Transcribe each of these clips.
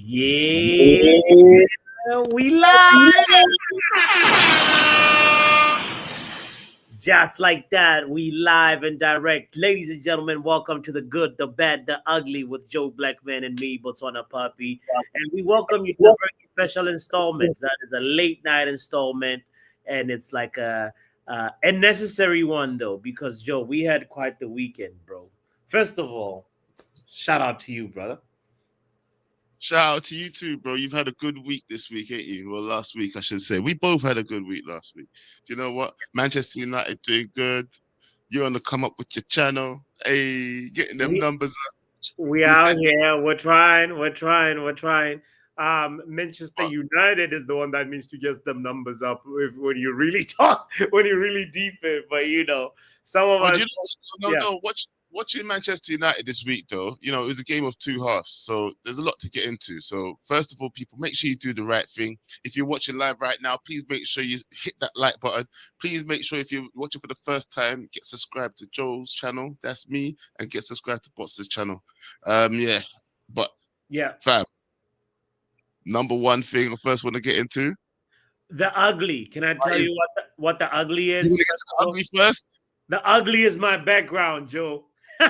Yeah, we live. Just like that, we live and direct. Ladies and gentlemen, welcome to the good, the bad, the ugly with Joe Blackman and me, Botswana Puppy. And we welcome you to a very special installment. That is a late night installment, and it's like a necessary one though, because Joe, we had quite the weekend, bro. First of all, shout out to you, brother. Shout out to you too, bro. You've had a good week this week, ain't you? Well, last week, I should say. We both had a good week last week. Do you know what? Manchester United doing good. You're on the come up with your channel. Hey, getting them We numbers we up. out here. We're trying. We're trying. Manchester But, United is the one that needs to get them numbers up when you really talk, when you really deep it. But some of but us, you know, yeah, no. Watching Manchester United this week, though, it was a game of two halves. So there's a lot to get into. So first of all, people, make sure you do the right thing. If you're watching live right now, please make sure you hit that like button. Please make sure if you're watching for the first time, get subscribed to Joel's channel. That's me, and get subscribed to Bots's channel. Yeah, but yeah. fam, number one thing, the first one to get into. The ugly. Can I tell you Is what the ugly you want is? to get to the ugly first? The ugly is my background, Joe. Boo!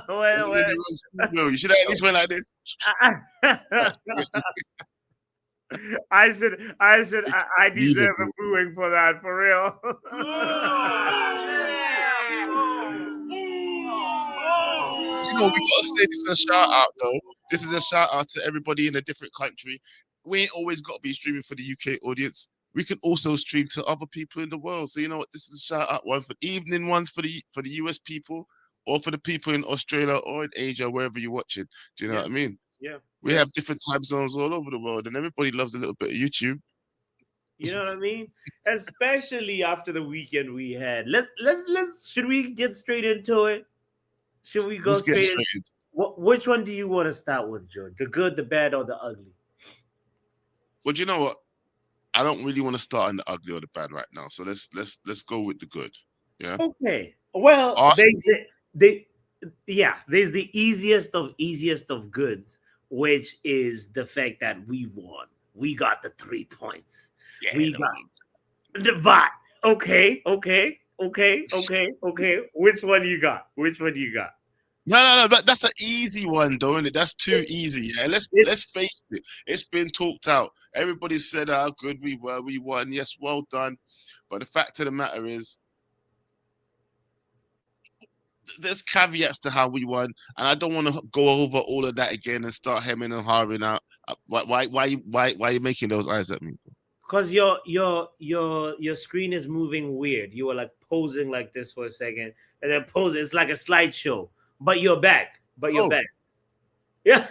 Well, This is in the wrong studio. You should have at least went like this. I deserve a Unbelievable. booing for that, for real. We gotta say this is a shout out though. This is a shout out to everybody in a different country. We ain't always got to be streaming for the UK audience. We can also stream to other people in the world. So you know what? This is a shout out one for evening ones for the US people, or for the people in Australia or in Asia, wherever you're watching. Do you know Yeah, what I mean? yeah, We yeah. have different time zones all over the world, and everybody loves a little bit of YouTube. You know what I mean? Especially after the weekend we had. Let's. Should we get straight into it? Should we go Let's get straight in? straight into it. Which one do you want to start with, Joe? The good, the bad, or the ugly? Well, do you know what? I don't really want to start on the ugly or the bad right now. So let's go with the good. Yeah. Okay. Well, Arsenal. there's the easiest of goods, which is the fact that we won. We got the 3 points. Yeah. We got the but okay. Which one you got? Which one you got? No. But that's an easy one, though, isn't it? That's too easy. Yeah. It, Let's face it. It's been talked out. Everybody said how good we were. We won. Yes, well done. But the fact of the matter is, there's caveats to how we won, and I don't want to go over all of that again and start hemming and hawing out. Why are you making those eyes at me? Because your screen is moving weird. You were like posing like this for a second, and then pose. It's like a slideshow. But you're back. But you're Oh, back. Yeah.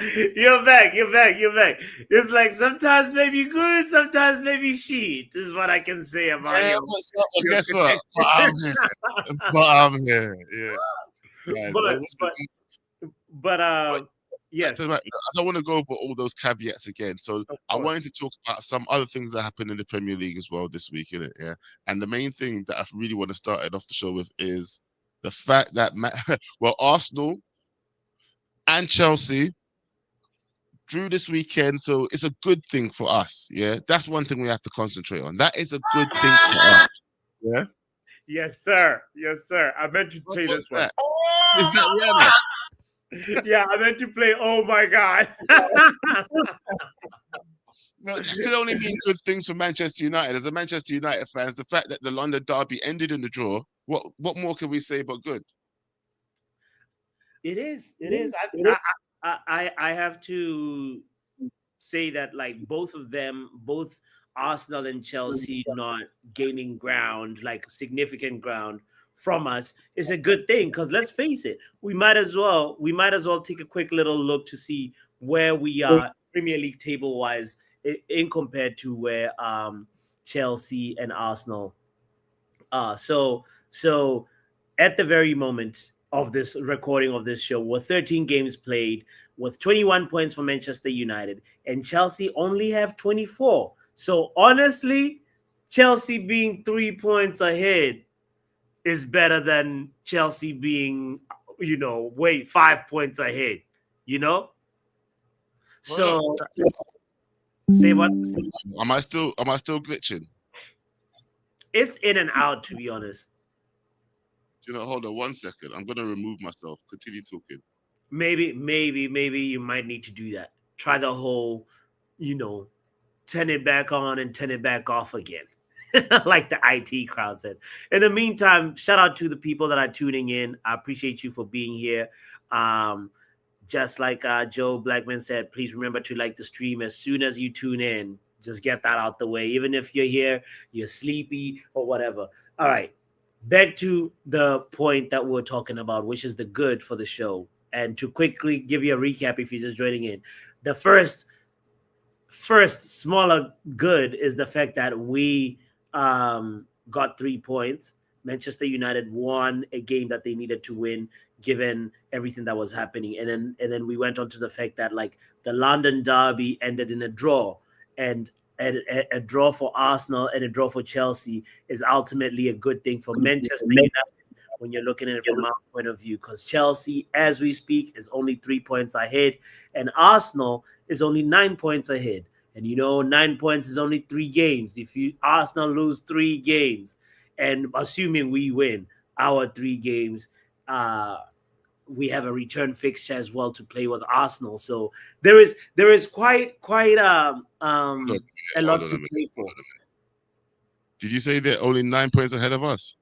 You're back. It's like sometimes maybe good, sometimes maybe shit. This is what I can say about yeah. Well, your guess what? But connection. I'm here. But I'm here. Yeah, guys. but but but But yes, I don't want to go over all those caveats again. So of I course. wanted to talk about some other things that happened in the Premier League as well this week, innit? Yeah. And the main thing that I really want to start it off the show with is the fact that Arsenal and Chelsea drew this weekend, so it's a good thing for us. Yeah, that's one thing we have to concentrate on. That is a good thing for us. Yeah. Yes, sir. I meant to play this What's one. that? Is that Rihanna? Yeah, I meant to play. Oh my god. No, that could only mean good things for Manchester United. As a Manchester United fans, the fact that the London derby ended in the draw, what more can we say but good? It is. I have to say that like both of them, both Arsenal and Chelsea, not gaining ground, like significant ground from us, is a good thing. Because let's face it, we might as well take a quick little look to see where we are Premier League table wise in compared to where Chelsea and Arsenal are. So at the very moment of this recording of this show, with 13 games played, with 21 points for Manchester United, and Chelsea only have 24. So honestly, Chelsea being 3 points ahead is better than Chelsea being, wait, 5 points ahead. You know, Well, look, so say what? am I still glitching? It's in and out, to be honest. Hold on 1 second. I'm gonna remove myself. Continue talking. Maybe you might need to do that. Try the whole, you know, turn it back on and turn it back off again. Like the IT crowd says. In the meantime, shout out to the people that are tuning in. I appreciate you for being here. Um, just like Joe Blackman said, please remember to like the stream as soon as you tune in. Just get that out the way. Even if you're here, you're sleepy or whatever. All right. Back to the point that we're talking about, which is the good for the show. And to quickly give you a recap, if you're just joining in, the first smaller good is the fact that we got 3 points. Manchester United won a game that they needed to win, given everything that was happening, and then we went on to the fact that like the London derby ended in a draw, and a draw for Arsenal and a draw for Chelsea is ultimately a good thing for Manchester United when you're looking at it from our point of view, because Chelsea, as we speak, is only 3 points ahead, and Arsenal is only 9 points ahead. And 9 points is only 3 games. If you Arsenal lose 3 games, and assuming we win our 3 games, we have a return fixture as well to play with Arsenal. So there is quite Hold a hold lot on a to minute. play Hold for. on a minute. Did you say they're only 9 points ahead of us?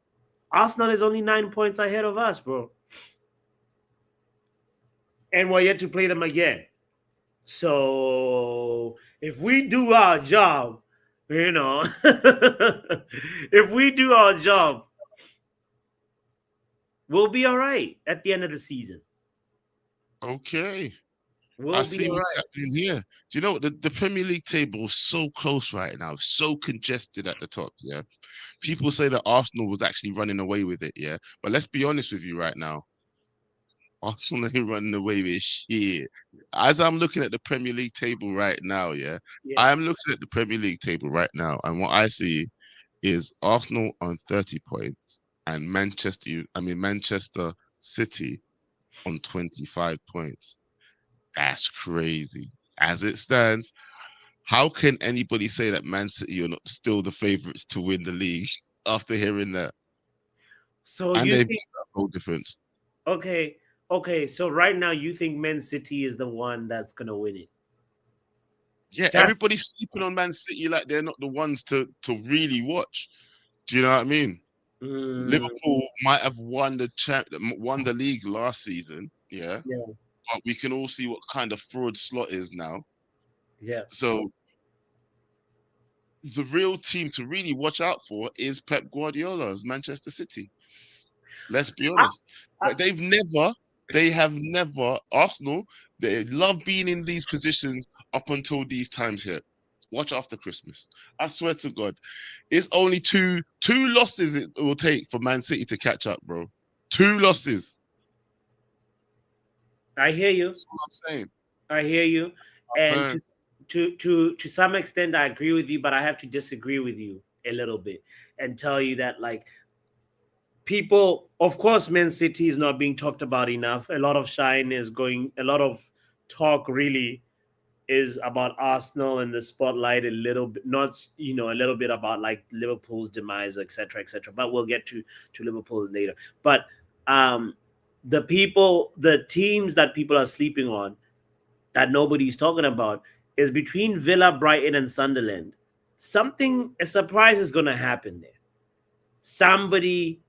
Arsenal is only 9 points ahead of us, bro, and we're yet to play them again. So if we do our job, if we do our job, we'll be all right at the end of the season. Okay. I We'll be see all what's right. happening here. Do you know what? The Premier League table is so close right now, so congested at the top. Yeah. People say that Arsenal was actually running away with it. Yeah. But let's be honest with you right now. Arsenal ain't running away with shit. As I'm looking at the Premier League table right now, yeah, Yeah. I'm looking at the Premier League table right now, and what I see is Arsenal on 30 points and Manchester City on 25 points. That's crazy. As it stands, how can anybody say that Man City are not still the favourites to win the league after hearing that? So And you they've think got a goal difference. okay, okay. So right now you think Man City is the one that's gonna win it. Yeah, That's everybody's sleeping on Man City like they're not the ones to really watch. Do you know what I mean? mm, Liverpool might have won the league last season, yeah, yeah, but we can all see what kind of fraud slot is now. yeah. So the real team to really watch out for is Pep Guardiola's Manchester City. Let's be I, honest. I, But they have never, Arsenal, they love being in these positions up until these times here. Watch after Christmas. I swear to God. It's only two losses it will take for Man City to catch up, bro. Two losses. I hear you. That's what I'm saying. I hear you. And Man, to some extent, I agree with you, but I have to disagree with you a little bit and tell you that like people, of course, Man City is not being talked about enough. A lot of shine is going. A lot of talk really is about Arsenal and the spotlight a little bit, not a little bit about like Liverpool's demise, etc., etc. But we'll get to Liverpool later. But um, the teams that people are sleeping on that nobody's talking about is between Villa, Brighton, and Sunderland. A surprise is going to happen there. Somebody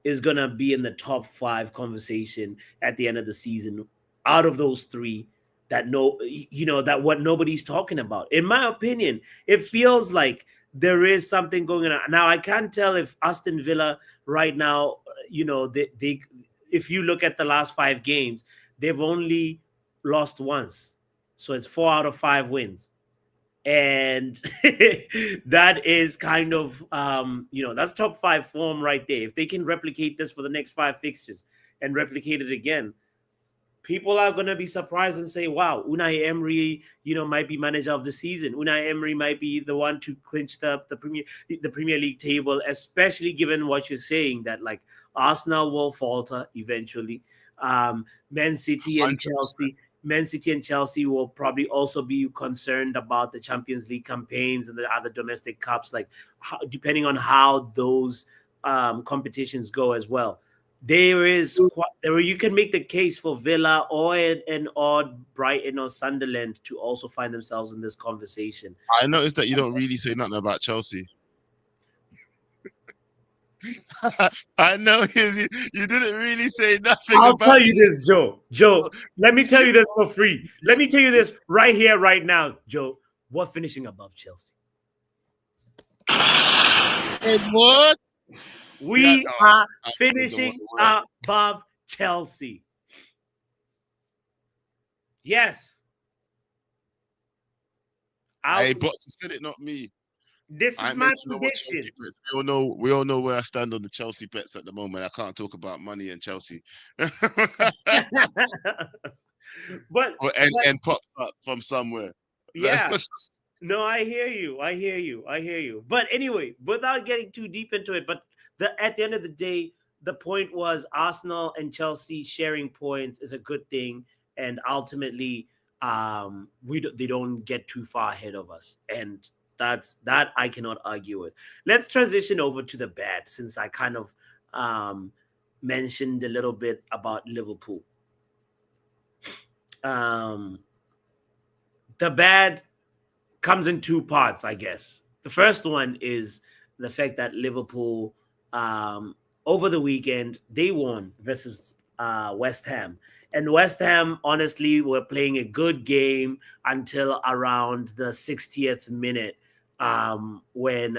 is going to be in the top five conversation at the end of the season out of those three that that what nobody's talking about. In my opinion, it feels like there is something going on. Now, I can't tell if Aston Villa right now, they if you look at the last 5 games, they've only lost once. So it's 4 out of 5 wins, and that is kind of that's top five form right there. If they can replicate this for the next 5 fixtures and replicate it again, people are going to be surprised and say, wow, Unai Emery, might be manager of the season. Unai Emery might be the one to clinch the Premier League table, especially given what you're saying that like Arsenal will falter eventually. Um, Man City and 100%. Chelsea. Man City and Chelsea will probably also be concerned about the Champions League campaigns and the other domestic cups, like depending on how those competitions go as well. There you can make the case for Villa or an odd Brighton or Sunderland to also find themselves in this conversation. I noticed that you don't really say nothing about Chelsea. I know you didn't really say nothing I'll about tell you this, Joe. Joe, let me tell you. you this for free. Let me tell you this right here, right now, Joe. We're finishing above Chelsea. And what? See, We are I don't want finishing to work. above Chelsea. Yes. Hey, Out. Bots said it, not me. This I is ain't my making no more prediction. Chelsea bets. We all know where I stand on the Chelsea bets at the moment. I can't talk about money and Chelsea. but and pops up from somewhere. yeah, no, I hear you. I hear you. I hear you. But anyway, without getting too deep into it, but at the end of the day, the point was Arsenal and Chelsea sharing points is a good thing, and ultimately, they don't get too far ahead of us, and that I cannot argue with. Let's transition over to the bad, since I kind of um, mentioned a little bit about Liverpool. Um, the bad comes in two parts, I guess. The first one is the fact that Liverpool, um, over the weekend, they won versus West Ham. And West Ham, honestly, were playing a good game until around the 60th minute, when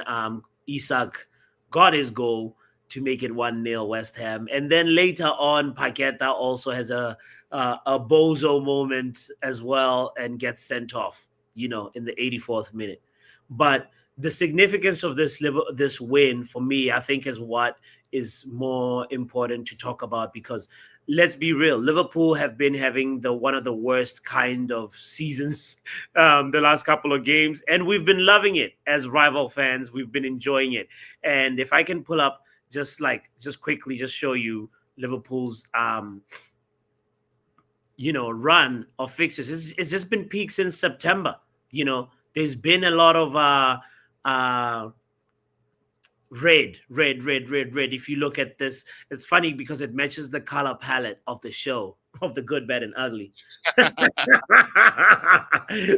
Isak got his goal to make it 1-0 West Ham. And then later on, Paqueta also has a bozo moment as well and gets sent off, in the 84th minute. But the significance of this win for me, I think, is what is more important to talk about, because let's be real, Liverpool have been having the one of the worst kind of seasons the last couple of games, and we've been loving it as rival fans. We've been enjoying it, and if I can pull up just quickly, just show you Liverpool's run of fixtures. It's just been peak since September. There's been a lot of uh, red. If you look at this, it's funny because it matches the color palette of the show of the good, bad, and ugly.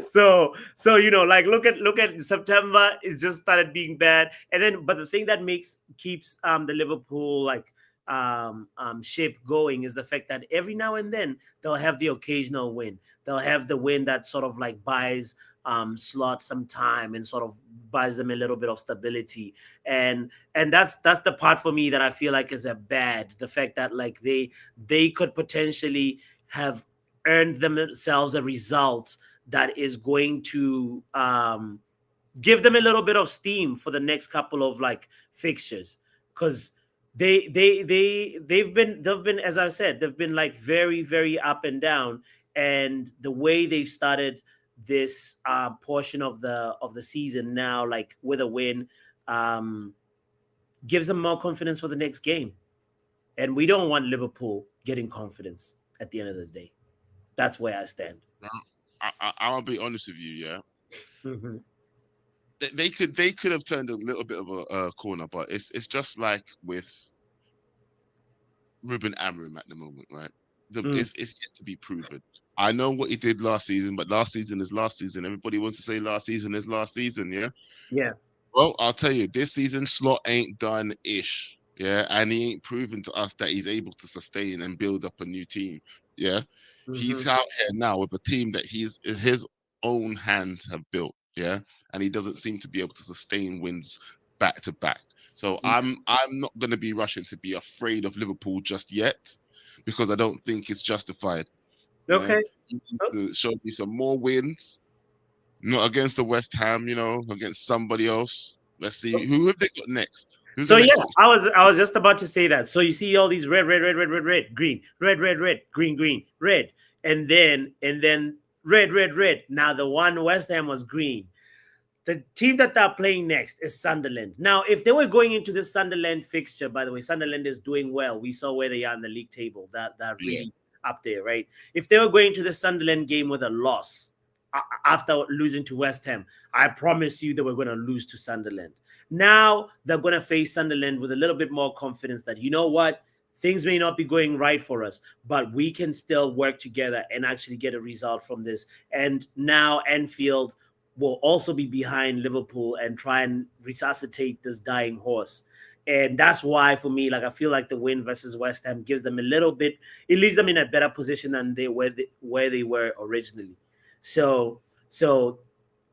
So like look at September. It's just started being bad, and then but the thing that keeps the Liverpool like ship going is the fact that every now and then they'll have the occasional win. They'll have the win that sort of like buys slot some time and sort of buys them a little bit of stability, and that's the part for me that I feel like is a bad, the fact that like they could potentially have earned themselves a result that is going to give them a little bit of steam for the next couple of like fixtures, because they've been, as I said, they've been like very very up and down, and the way they've started this portion of the season now, like with a win, um, gives them more confidence for the next game. And we don't want Liverpool getting confidence at the end of the day. That's where I stand. I'll be honest with you, yeah. Hmm. They could have turned a little bit of a corner, but it's just like with Ruben Amorim at the moment, right? Mm, It's yet to be proven. I know what he did last season, but last season is last season. Everybody wants to say last season is last season, yeah. yeah. Well, I'll tell you, this season Slot ain't done ish. Yeah, and he ain't proven to us that he's able to sustain and build up a new team. Yeah. Hmm. He's out here now with a team that his own hands have built. Yeah. And he doesn't seem to be able to sustain wins back to back. So I'm not gonna be rushing to be afraid of Liverpool just yet, because I don't think it's justified. Yeah. Okay. He needs to show me some more wins, not against the West Ham, against somebody else. Let's see who have they got next. Who's the So yeah, next one? I was just about to say that. So you see all these red, red, red, red, red, red, green, red, red, red, green, green, red, and then red, red, red. Now the one West Ham was green. The team that they're playing next is Sunderland. Now, if they were going into this Sunderland fixture, by the way, Sunderland is doing well. We saw where they are in the league table. That Yeah, really up there, right? If they were going to the Sunderland game with a loss after losing to West Ham, I promise you they were going to lose to Sunderland. Now they're going to face Sunderland with a little bit more confidence that, you know what, things may not be going right for us, but we can still work together and actually get a result from this. And now Anfield will also be behind Liverpool and try and resuscitate this dying horse. And that's why, for me, like I feel like the win versus West Ham gives them a little bit. It leaves them in a better position than where they were originally. So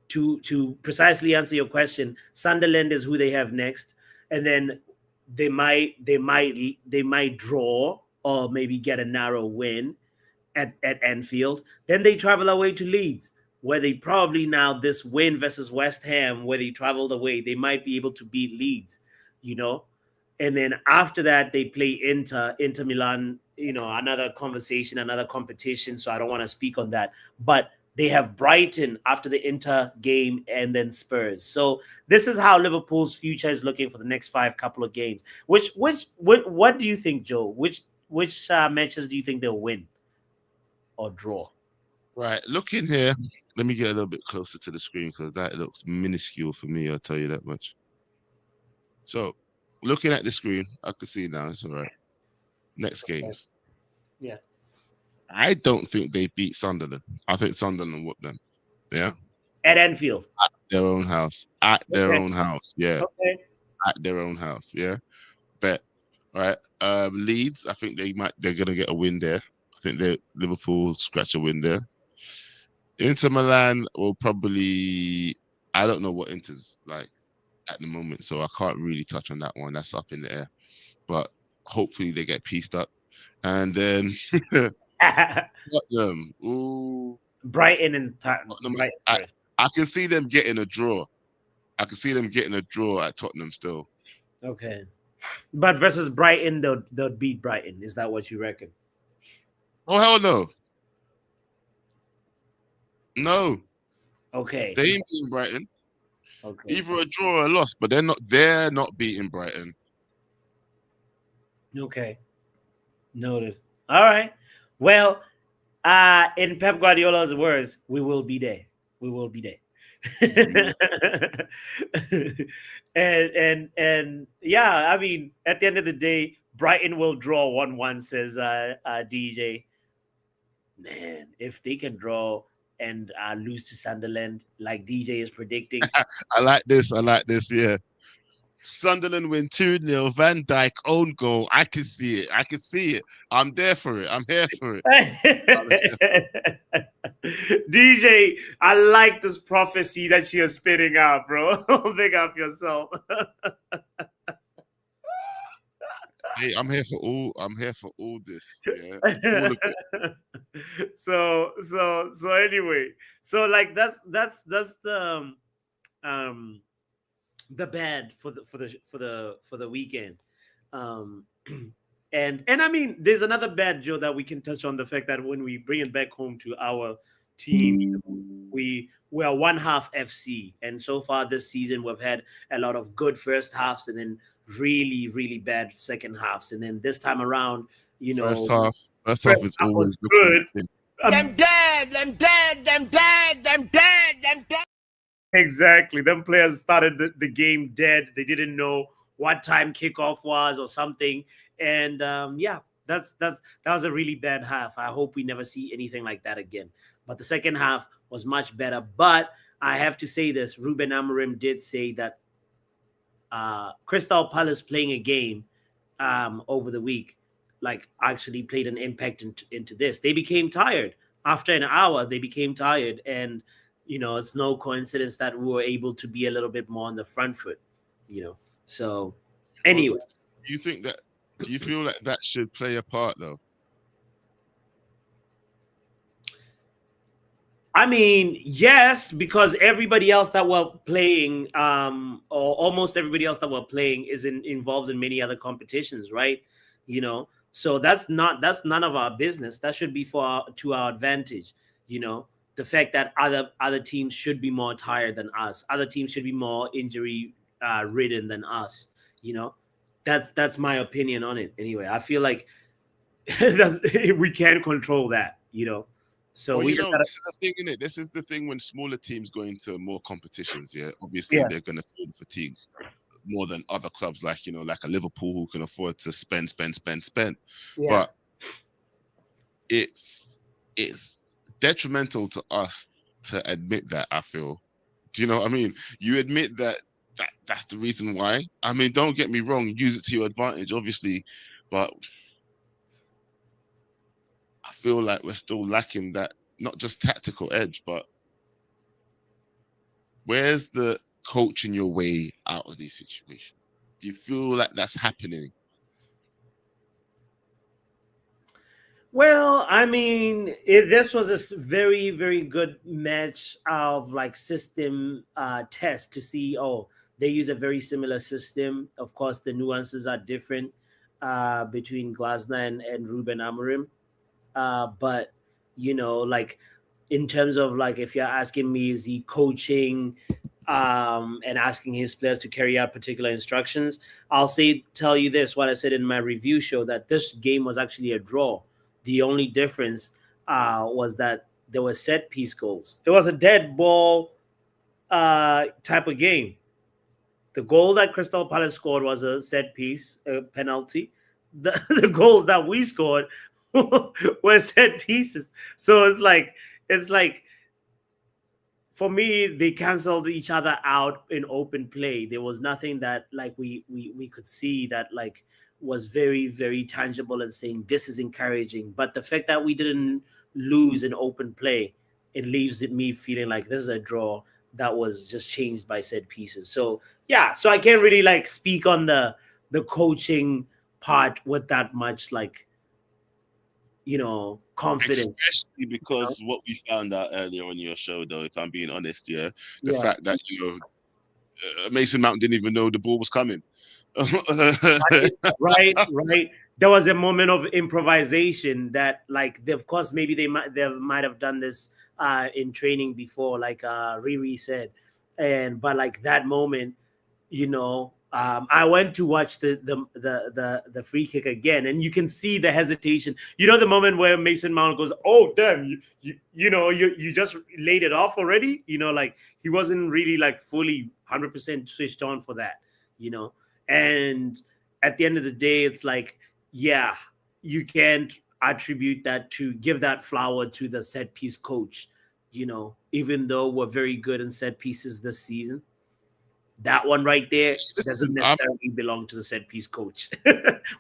to precisely answer your question, Sunderland is who they have next, and then they might draw or maybe get a narrow win at Anfield. Then they travel away to Leeds, where they probably now this win versus West Ham, where they traveled away, they might be able to beat Leeds, you know. And then after that, they play Inter Milan, another conversation, another competition. So I don't want to speak on that. But they have Brighton after the Inter game and then Spurs. So this is how Liverpool's future is looking for the next couple of games. What do you think, Joe? Which matches do you think they'll win or draw? right. Look in here. Let me get a little bit closer to the screen because that looks minuscule for me. I'll tell you that much. So, looking at the screen, I can see now. It's all right. Next games. Yeah. I don't think they beat Sunderland. I think Sunderland whooped them. Yeah. At Anfield. At their own house. At their Okay. own house. Yeah. Okay. At their own house. Yeah. Bet. All right. Leeds, I think they're gonna get a win there. I think they Liverpool scratch a win there. Inter Milan will probably I don't know what Inter's like at the moment, so I can't really touch on that one. That's up in the air. But hopefully they get pieced up. And then Tottenham. Ooh. Brighton and Tottenham. Brighton I, first. I can see them getting a draw. I can see them getting a draw at Tottenham still. Okay. But versus Brighton, they'll beat Brighton. Is that what you reckon? Oh hell no. No. Okay. They ain't beating Brighton. Okay. Either a draw or a loss, but they're not beating Brighton. Okay. Noted. All right. Well, in Pep Guardiola's words, we will be there. We will be there. and yeah, I mean, at the end of the day, Brighton will draw 1-1, says DJ. Man, if they can draw and lose to Sunderland, like DJ is predicting. I like this. I like this. Yeah. Sunderland win 2-0. Van Dijk own goal. I can see it. I can see it. I'm there for it. I'm here for it. DJ, I like this prophecy that you're spitting out, bro. Big up yourself. Hey, I'm here for all. I'm here for all this. Yeah, all of it. So anyway, so like that's um the bad for the weekend. Um and I mean, there's another bad, Joe, that we can touch on, the fact that when we bring it back home to our team, we are one half FC, and so far this season we've had a lot of good first halves and then really really bad second halves, and then this time around, First half. First half first is half was always good. looking. Them dead, them dead, them dead, them dead, them dead. Exactly. Them players started the game dead. They didn't know what time kickoff was or something. And yeah, that was a really bad half. I hope we never see anything like that again. But the second half was much better. But I have to say this: Ruben Amorim did say that Crystal Palace playing a game over the week, like, actually played an impact into this. They became tired after an hour. They became tired, and it's no coincidence that we were able to be a little bit more on the front foot. So anyway, Do you think that? Do you feel like that should play a part though? I mean, yes, because everybody else that were playing, or almost everybody else that were playing, is involved in many other competitions, right? So that's none of our business. That should be to our advantage. You know, the fact that other teams should be more tired than us, other teams should be more injury ridden than us. You know, that's my opinion on it. Anyway, I feel like that's, we can't control that. So Well, we just gotta. this is the thing, innit? This is the thing when smaller teams go into more competitions, yeah. Obviously, Yeah. they're gonna feel the fatigue more than other clubs, like like a Liverpool who can afford to spend, spend, spend, spend. Yeah. But it's it's detrimental to us to admit that. I feel. Do you know what I mean? You admit that's the reason why. I mean, don't get me wrong. Use it to your advantage, obviously, but I feel like we're still lacking that not just tactical edge, but where's the coaching your way out of these situations? Do you feel like that's happening? Well, I mean, this was a very, very good match of like system test to see. Oh, they use a very similar system. Of course, the nuances are different between Glasner and Ruben Amorim. But like in terms of like, if you're asking me, is he coaching and asking his players to carry out particular instructions? Tell you this, what I said in my review show, that this game was actually a draw. The only difference was that there were set piece goals. It was a dead ball type of game. The goal that Crystal Palace scored was a set piece, a penalty. The goals that we scored were set pieces. So it's like for me, they canceled each other out in open play. There was nothing that like we could see that like was very, very tangible and saying this is encouraging. But the fact that we didn't lose in open play, it leaves me feeling like this is a draw that was just changed by said pieces. So yeah, so I can't really like speak on the coaching part with that much like confidence. Especially You know? because what we found out earlier on your show, though, if I'm being honest, yeah, the Yeah. fact that Mason Mount didn't even know the ball was coming. Right, right, right. There was a moment of improvisation that, like, of course, maybe they might have done this in training before, like Riri said, but like that moment, I went to watch the free kick again, and you can see the hesitation. The moment where Mason Mount goes, "Oh, damn, you just laid it off already." Like he wasn't really like fully 100% switched on for that. You know, and at the end of the day, it's like, yeah, you can't attribute that to give that flower to the set piece coach. Even though we're very good in set pieces this season, that one right there doesn't Listen, necessarily belong to the set piece coach.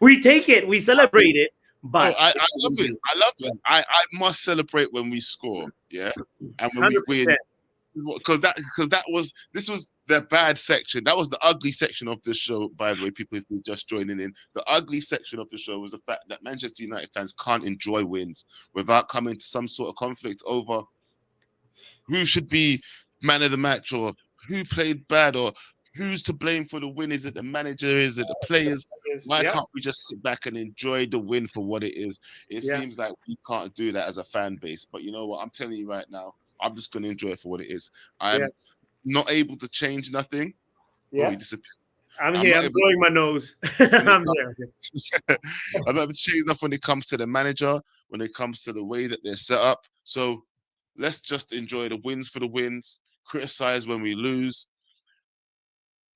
We take it, we celebrate it, oh, but I it love doesn't it. do. I love Yeah, it. I must celebrate when we score, yeah, and when we win, 100%. because that was this was the bad section. That was the ugly section of the show. By the way, people, if you're just joining in, the ugly section of the show was the fact that Manchester United fans can't enjoy wins without coming to some sort of conflict over who should be man of the match or who played bad or who's to blame for the win. Is it the manager? Is it the players? Why Yeah, can't we just sit back and enjoy the win for what it is? It yeah, seems like we can't do that as a fan base. But you know what? I'm telling you right now, I'm just going to enjoy it for what it is. yeah, I'm not able to change nothing. Oh, yeah. he disappeared. I'm I'm here. not I'm able to blowing my nose. when it I'm comes. here. I'm not able to change enough when it comes to the manager, when it comes to the way that they're set up. So let's just enjoy the wins for the wins, criticize when we lose.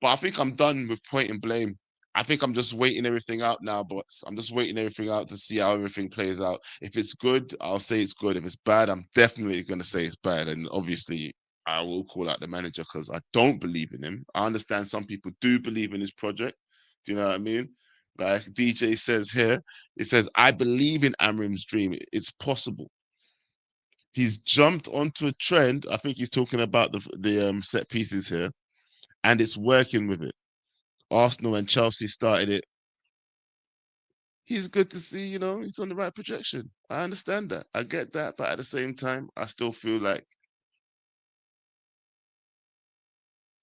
But I think I'm done with point and blame. I think I'm just waiting everything out now, but I'm just waiting everything out to see how everything plays out. If it's good, I'll say it's good. If it's bad, I'm definitely going to say it's bad. And obviously, I will call out the manager because I don't believe in him. I understand some people do believe in his project. Do you know what I mean? Like DJ says here, it says, I believe in Amrim's dream. It's possible. He's jumped onto a trend. I think he's talking about the set pieces here, and it's working with it. Arsenal and Chelsea started it. He's good to see, he's on the right projection. I understand that. I get that. But at the same time, I still feel like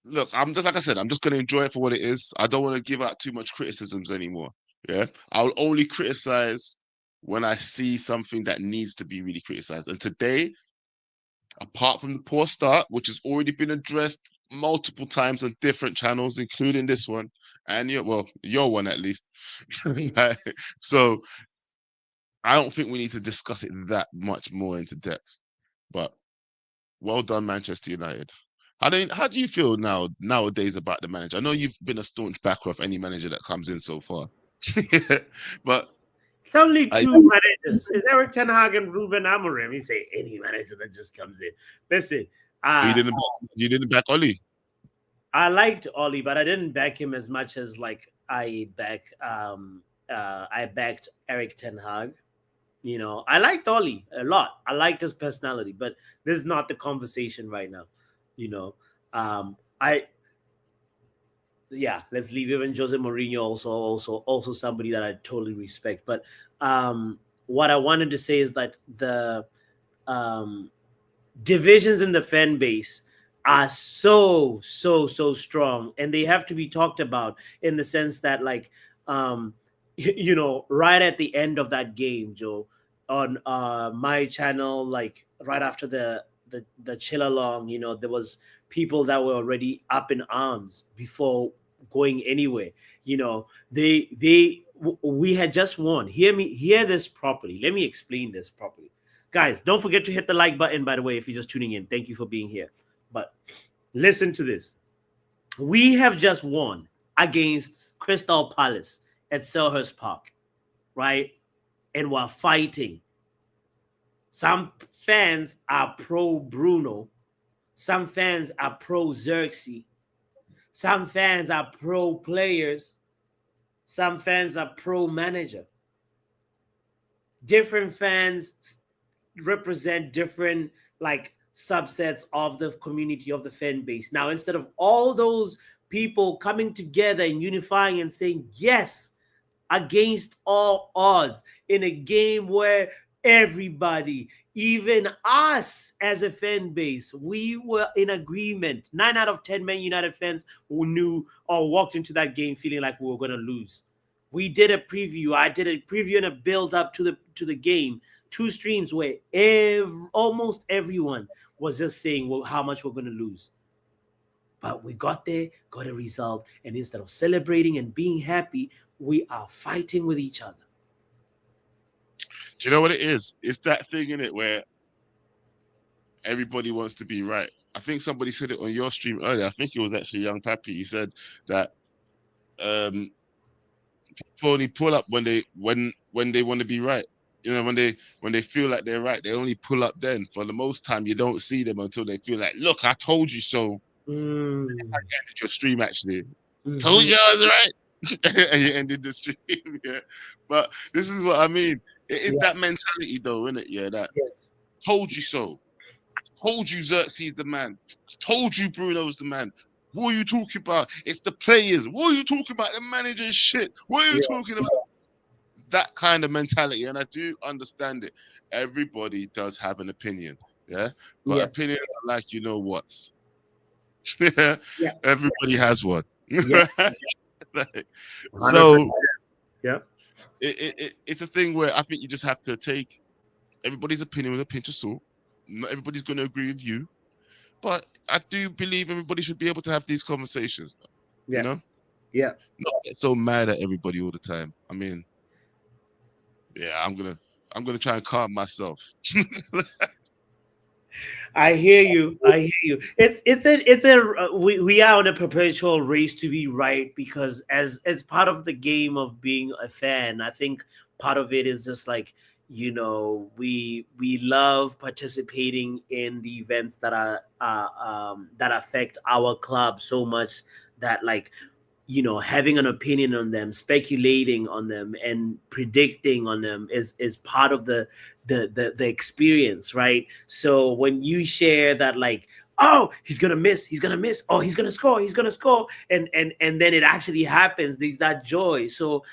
look, I'm just like I said, I'm just gonna enjoy it for what it is. I don't want to give out too much criticisms anymore. Yeah, I'll only criticize when I see something that needs to be really criticized. And today, apart from the poor start, which has already been addressed multiple times on different channels, including this one, and your one at least. So I don't think we need to discuss it that much more into depth. But well done, Manchester United. How do you feel nowadays about the manager? I know you've been a staunch backer of any manager that comes in so far, but It's only I two managers. It's Eric Ten Hag and Ruben Amorim. You say any manager that just comes in. Listen, you uh, didn't back Oli. I liked Ollie, but I didn't back him as much as like I backed Eric Ten Hag. I liked Ollie a lot. I liked his personality, but this is not the conversation right now. You know, I yeah, let's leave even Jose Mourinho also somebody that I totally respect. But what I wanted to say is that the um, divisions in the fan base are so strong, and they have to be talked about in the sense that like right at the end of that game, Joe, on my channel, like right after the chill along, there was people that were already up in arms before going anywhere. We had just won. Hear this properly. Let me explain this properly. Guys, don't forget to hit the like button, by the way, if you're just tuning in. Thank you for being here. But listen to this. We have just won against Crystal Palace at Selhurst Park, right? And we're fighting. Some fans are pro Bruno. Some fans are pro Xerxes. Some fans are pro players. Some fans are pro manager. Different fans represent different like subsets of the community, of the fan base. Now, instead of all those people coming together and unifying and saying yes against all odds in a game where everybody, even us as a fan base, we were in agreement. 9 out of 10 Man United fans who knew or walked into that game feeling like we were going to lose. We did a preview. I did a preview and a build up to the game. Two streams where almost everyone was just saying, well, how much we're going to lose. But we got there, got a result, and instead of celebrating and being happy, we are fighting with each other. Do you know what it is? It's that thing in it where everybody wants to be right. I think somebody said it on your stream earlier. I think it was actually Young Pappy. He said that people only pull up when they want to be right. When they feel like they're right, they only pull up then. For the most time, you don't see them until they feel like, look, I told you so. I ended your stream actually. Told you I was right. And you ended the stream. Yeah. But this is what I mean. It is that mentality though, isn't it? Yeah, that told you so. Told you Xerxes the man. Told you Bruno's the man. What are you talking about? It's the players. What are you talking about? The manager's shit. What are you talking about? That kind of mentality, and I do understand it. Everybody does have an opinion, yeah, but opinions are like what's. Everybody has one. So it's a thing where I think you just have to take everybody's opinion with a pinch of salt. Not everybody's going to agree with you, but I do believe everybody should be able to have these conversations. Not get so mad at everybody all the time. I mean, yeah, I'm gonna try and calm myself. I hear you. I hear you. We are on a perpetual race to be right, because as part of the game of being a fan, I think part of it is just like, we love participating in the events that are that affect our club so much that like, having an opinion on them, speculating on them, and predicting on them is part of the experience, right? So when you share that, like, oh, he's gonna miss, oh, he's gonna score, and then it actually happens, there's that joy. So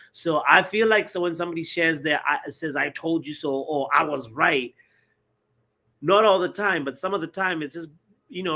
I feel like, so when somebody shares says, I told you so, or I was right, not all the time, but some of the time, it's just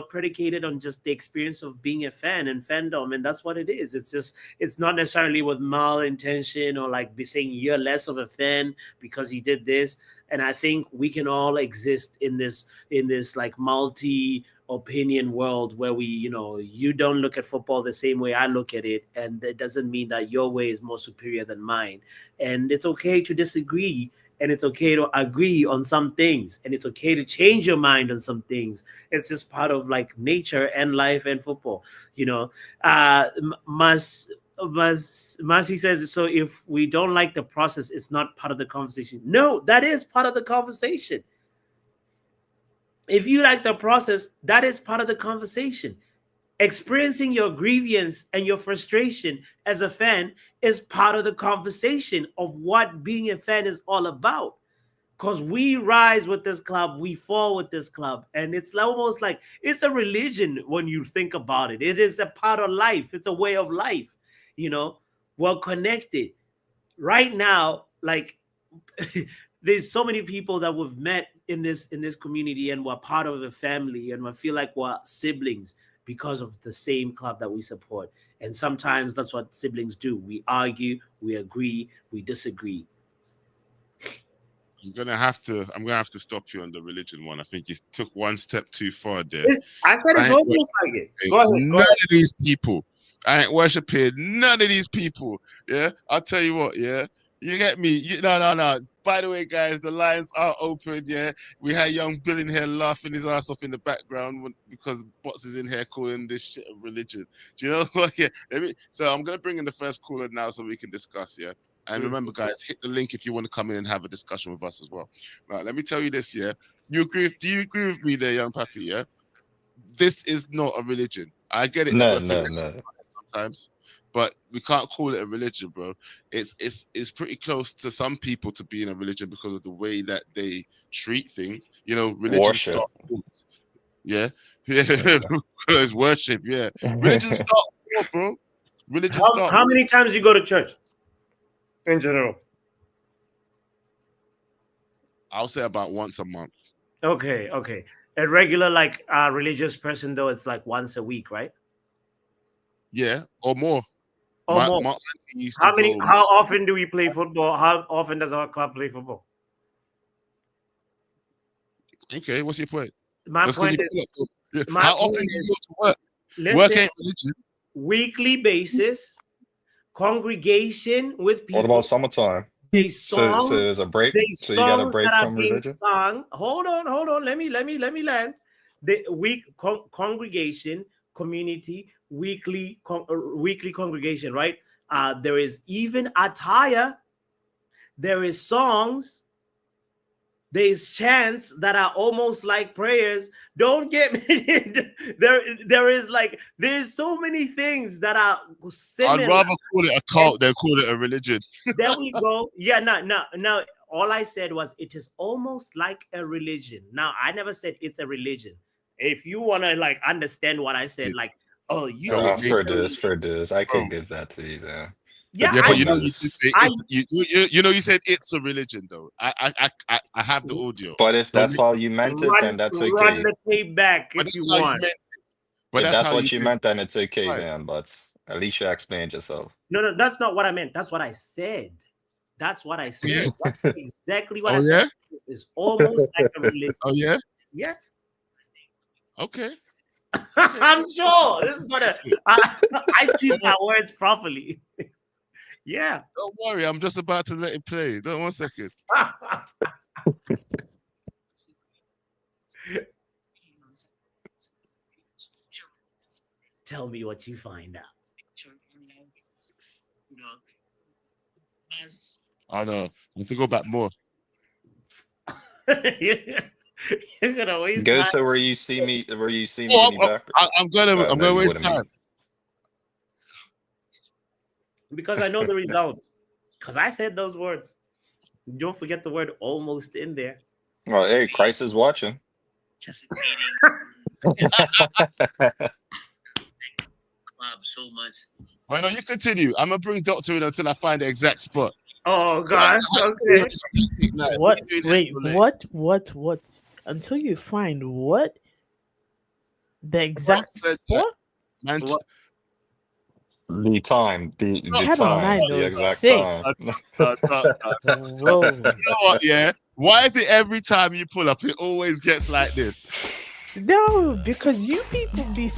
predicated on just the experience of being a fan and fandom, and that's what it is. It's not necessarily with malintention or like be saying you're less of a fan because you did this. And I think we can all exist in this like multi opinion world where you don't look at football the same way I look at it, and it doesn't mean that your way is more superior than mine. And it's okay to disagree, and it's okay to agree on some things, and it's okay to change your mind on some things. It's just part of like nature and life and football. you know Masi says, so if we don't like the process, it's not part of the conversation. No, that is part of the conversation. If you like the process, that is part of the conversation. Experiencing your grievance and your frustration as a fan is part of the conversation of what being a fan is all about. Because we rise with this club, we fall with this club, and it's almost like it's a religion when you think about it. It is a part of life. It's a way of life. We're connected right now. Like there's so many people that we've met in this community, and we're part of a family, and we feel like we're siblings because of the same club that we support. And sometimes that's what siblings do. We argue, we agree, we disagree. I'm gonna have to stop you on the religion one. I think you took one step too far there. I said it's almost like it. Go ahead. None of these people. I ain't worshiping none of these people. Yeah, I'll tell you what. Yeah, you get me. No. By the way, guys, the lines are open. Yeah, we had young Bill in here laughing his ass off in the background because Bots is in here calling this shit a religion. Do you know what? Yeah. So I'm gonna bring in the first caller now so we can discuss. Yeah. And remember, guys, hit the link if you want to come in and have a discussion with us as well. Right, let me tell you this, yeah. Do you agree with me there, young Pappy, yeah? This is not a religion. I get it. No. Sometimes, but we can't call it a religion, bro. It's pretty close to some people to being a religion because of the way that they treat things. Religion starts. Yeah. Because worship, yeah. Religion starts, bro. Religion starts. How many times you go to church? In general, I'll say about once a month. Okay. A regular like religious person though, it's like once a week, right? Yeah, or more. Or more. My auntie used to go. How often do we play football? How often does our club play football? Okay, what's your point? My point is, how often do you go to work? Listen, work ain't religion. Weekly basis, congregation with people. What about summertime? So there's a break. So you got a break from religion. Hold on. Let me land. The congregation, community, weekly congregation, right? There is even attire. There is songs. There's chants that are almost like prayers. Don't get me. There's so many things that are similar. I'd rather call it a cult than call it a religion. There we go. Yeah, no. All I said was it is almost like a religion. Now, I never said it's a religion. If you want to like understand what I said, like, oh, you said for this. I can give that to you there. Yeah, but you said it's a religion though. I have the audio. But if that's how you meant it, then that's okay. Run the tape back if you want. But if that's what you meant, then it's okay, man. But at least you explained yourself. No, that's not what I meant. That's what I said. That's exactly what I said. It's almost like a religion. Oh yeah. Yes. Okay. I'm sure this is gonna. I choose my words properly. Yeah. Don't worry, I'm just about to let it play. Don't 1 second. Tell me what you find out. I know. I have to go back more. You're gonna waste go time. to where you see me in the back. I'm gonna waste time. Because I know the results. Because I said those words. Don't forget the word almost in there. Well, hey, Christ is watching. Club so much. Well, no, you continue. I'm gonna bring Doctor in until I find the exact spot. Oh gosh. Okay. What? Wait. What? Until you find what? The exact said sport? Manchester. The time, the Channel time, the exact time. 906. Whoa. You know what? Yeah. Why is it every time you pull up, it always gets like this? No, because you people be.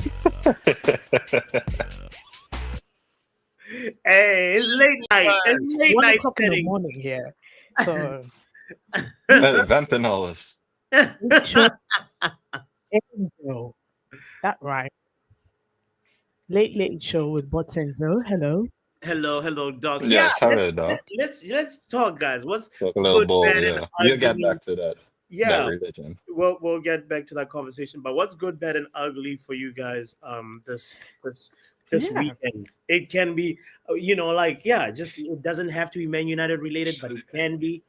Hey, it's late night. It's late 1 night o'clock in the settings. morning here. So, Vamping hours. show Angel. That right. Late show with Botenzo. Hello. Hello, Doc. Yeah, Yes, hello, Doc. let's talk, guys. What's Talk a little good, ball, bad, and yeah. We'll get ugly? back to that Yeah, religion. we'll get back to that conversation. But what's good, bad, and ugly for you guys? This Yeah. weekend. It can be, just it doesn't have to be Man United related, but it can be.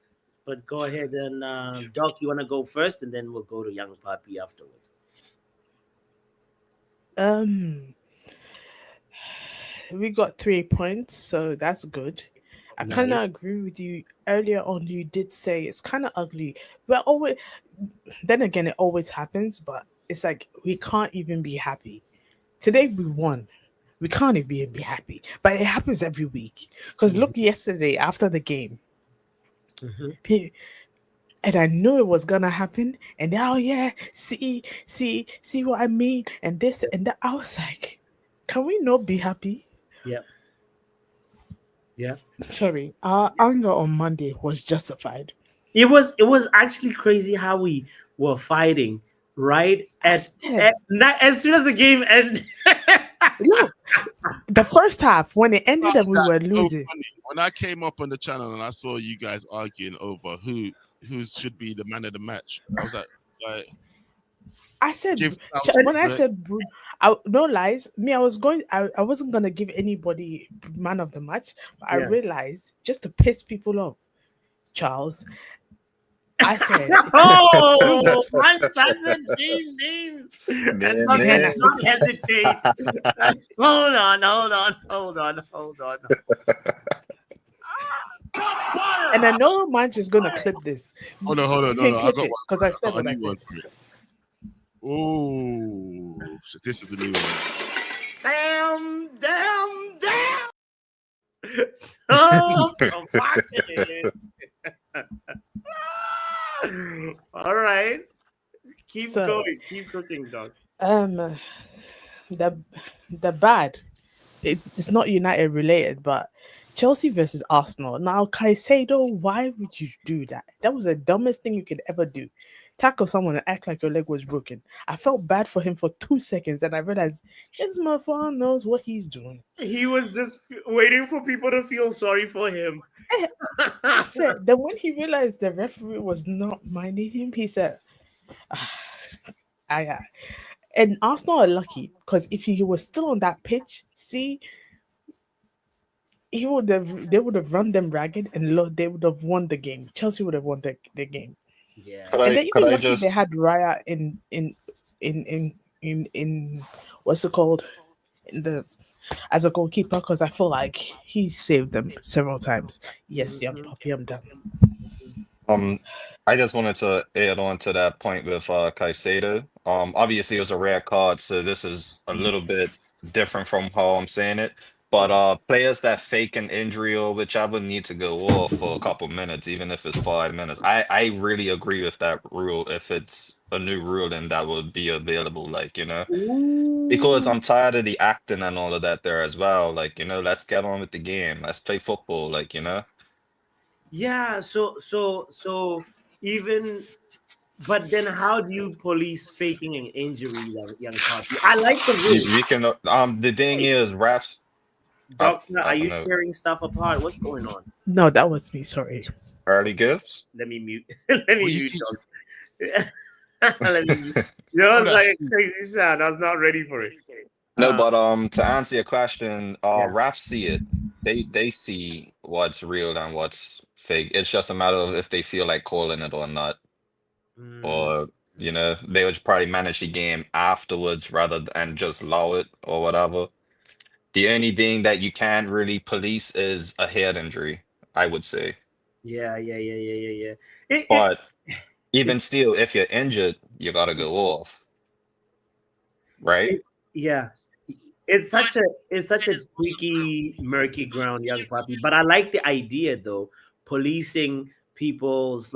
But go ahead and Doc, you want to go first, and then we'll go to Young Papi afterwards. We got 3 points, so that's good. I kind of Nice. agree with you. Earlier on, you did say it's kind of ugly, but always. Then again, it always happens, but it's like we can't even be happy. Today we won. We can't even be happy, but it happens every week. Because look, yesterday after the game, Mhm. and I knew it was gonna happen. And oh yeah, see what I mean, and this and that. I was like, can we not be happy? Yep. Yeah. Sorry, our anger on Monday was justified. It was actually crazy how we were fighting right I at, said, not as soon as the game ended. look, the first half when it ended and we That's were so losing. funny. When I came up on the channel and I saw you guys arguing over who should be the man of the match, I was like I said give when I said no lies, me I wasn't gonna give anybody man of the match, but I Yeah. realized just to piss people off, Charles. I said Oh, man doesn't name names and not, again. I said, not hesitate. Hold on. and I know Manch is gonna clip this. hold on, You no, can I clip got it because I said a what I new said. one for it. Oh, so this is the new one. Damn. So provocative. All right. Keep So, going. Keep cooking, dog. the bad. It's not United related, but Chelsea versus Arsenal. Now, Caicedo, why would you do that? That was the dumbest thing you could ever do. Tackle someone and act like your leg was broken. I felt bad for him for 2 seconds, and I realized this motherfucker knows what he's doing. He was just waiting for people to feel sorry for him. I said, then when he realized the referee was not minding him, he said, I and Arsenal are lucky because if he was still on that pitch, see, they would have run them ragged and they would have won the game. Chelsea would have won the game. Yeah. And they're Could even I lucky they just had Raya in what's it called, in the as a goalkeeper, because I feel like he saved them several times. Yes, young Mhm. puppy, I'm done. um I just wanted to add on to that point with Caicedo. Obviously it was a rare card, so this is a little bit different from how I'm saying it. But players that fake an injury or whichever need to go off for a couple minutes, even if it's 5 minutes. I really agree with that rule. If it's a new rule, then that would be available, like, because Ooh. I'm tired of the acting and all of that there as well. Like, let's get on with the game. Let's play football, like. Yeah. So even, but then how do you police faking an injury, young puppy? I like the rule. We can the thing Hey, is refs. Doctor, I are don't you know. tearing stuff apart? What's going on? No, that was me. Sorry. Early gifts. Let me mute. Let me What you mute, think? Doctor. Let me mute. That Oh, was like that's a crazy sound. I was not ready for it. No, Uh, but to answer your question, yeah. refs see it. They see what's real and what's fake. It's just a matter of if they feel like calling it or not, Mm, or they would probably manage the game afterwards rather than just allow it or whatever. The only thing that you can't really police is a head injury, I would say. yeah. But It even still, if you're injured, you gotta go off. right? Yeah, it's such a tricky, murky ground, young puppy. But I like the idea though, policing people's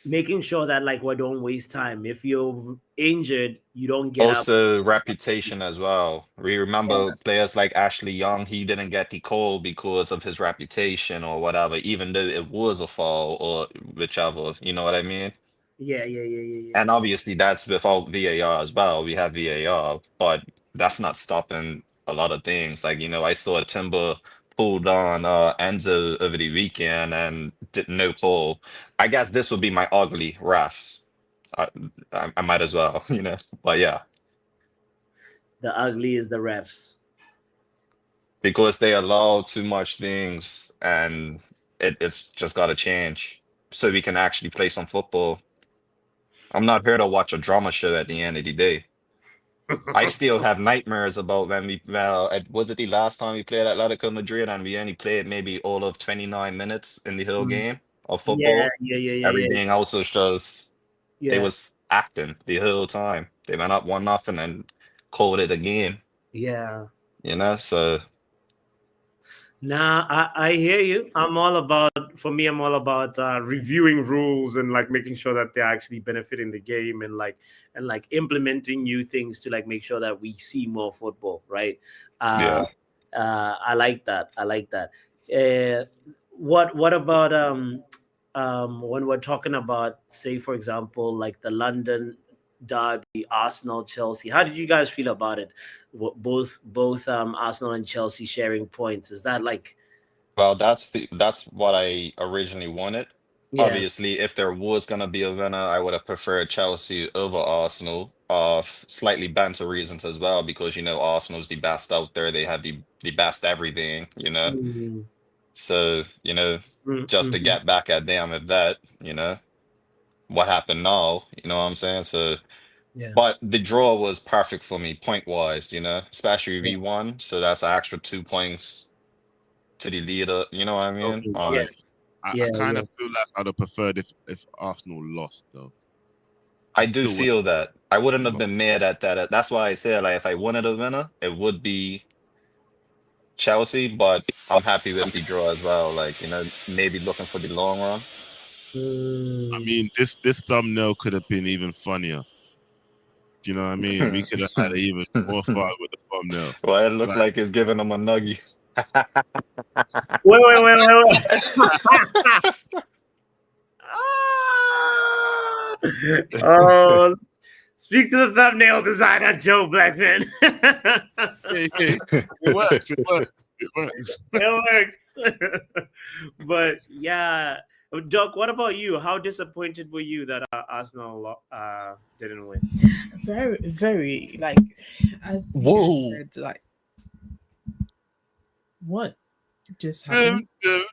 making sure that like we don't waste time. If you're injured, you don't get up. Also, reputation as well. We remember players like Ashley Young, he didn't get the call because of his reputation or whatever, even though it was a foul or whichever, you know what I mean? Yeah, yeah, yeah, yeah, yeah. And obviously that's without VAR as well. We have VAR, but that's not stopping a lot of things. Like, I saw Timber pulled on Enzo over the weekend and did no call. I guess this would be my ugly refs. I, I might as well, But yeah, The ugly is the refs. because they allow too much things and it's just got to change so we can actually play some football. I'm not here to watch a drama show at the end of the day. I still have nightmares about when was it the last time we played Atletico Madrid and we only played maybe all of 29 minutes in the whole Mm. game of Yeah, football. yeah, yeah, yeah, yeah, Everything else was just they yeah, was acting the whole time. They went up 1-0 and called it a game, yeah. so Nah, I hear you. I'm all about reviewing rules and like making sure that they're actually benefiting the game and implementing new things to like make sure that we see more football, right? Uh, yeah. I like that. I like that. Uh, what about when we're talking about, say, for example, like the London derby, Arsenal, Chelsea? How did you guys feel about it? Both Arsenal and Chelsea sharing points. Is that like Well, that's what I originally wanted. yeah? Obviously, if there was gonna be a winner, I would have preferred Chelsea over Arsenal, of slightly banter reasons as well, because Arsenal's the best out there. They have the best everything. Mm, So, just to mhm. get back at them with that, what happened now, you know what I'm saying? So, Yeah, but the draw was perfect for me point wise, especially yeah. we won. So that's an extra 2 points to the leader, you know what I mean? Okay, Yeah, right. I yeah, kind yeah. of feel like I'd have preferred if Arsenal lost though. I I do still would feel that I wouldn't have have lost. been mad at that. That's why I said, like, if I wanted a winner, it would be Chelsea, but I'm happy with the draw as well. Like, maybe looking for the long run. I Mm, mean, this thumbnail could have been even funnier. Do you know what I mean? We could have had even more fun with the thumbnail. Well, it looks Like, like it's giving them a nuggie. wait. Oh, speak to the thumbnail designer, Joe Blackman. hey, it works. It works. It works. It works. But yeah, Doc, what about you? How disappointed were you that Arsenal didn't win? Very, very, like, as you guys Whoa. said, like, what just Dum, happened? dum.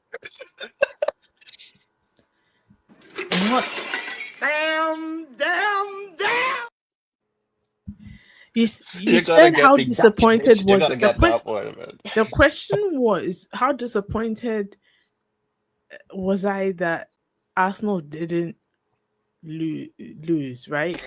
What Damn. you You gotta said? get How the gotcha, disappointed bitch. You was gotta the get that one, man. The question was, how disappointed was I that Arsenal didn't lose, right?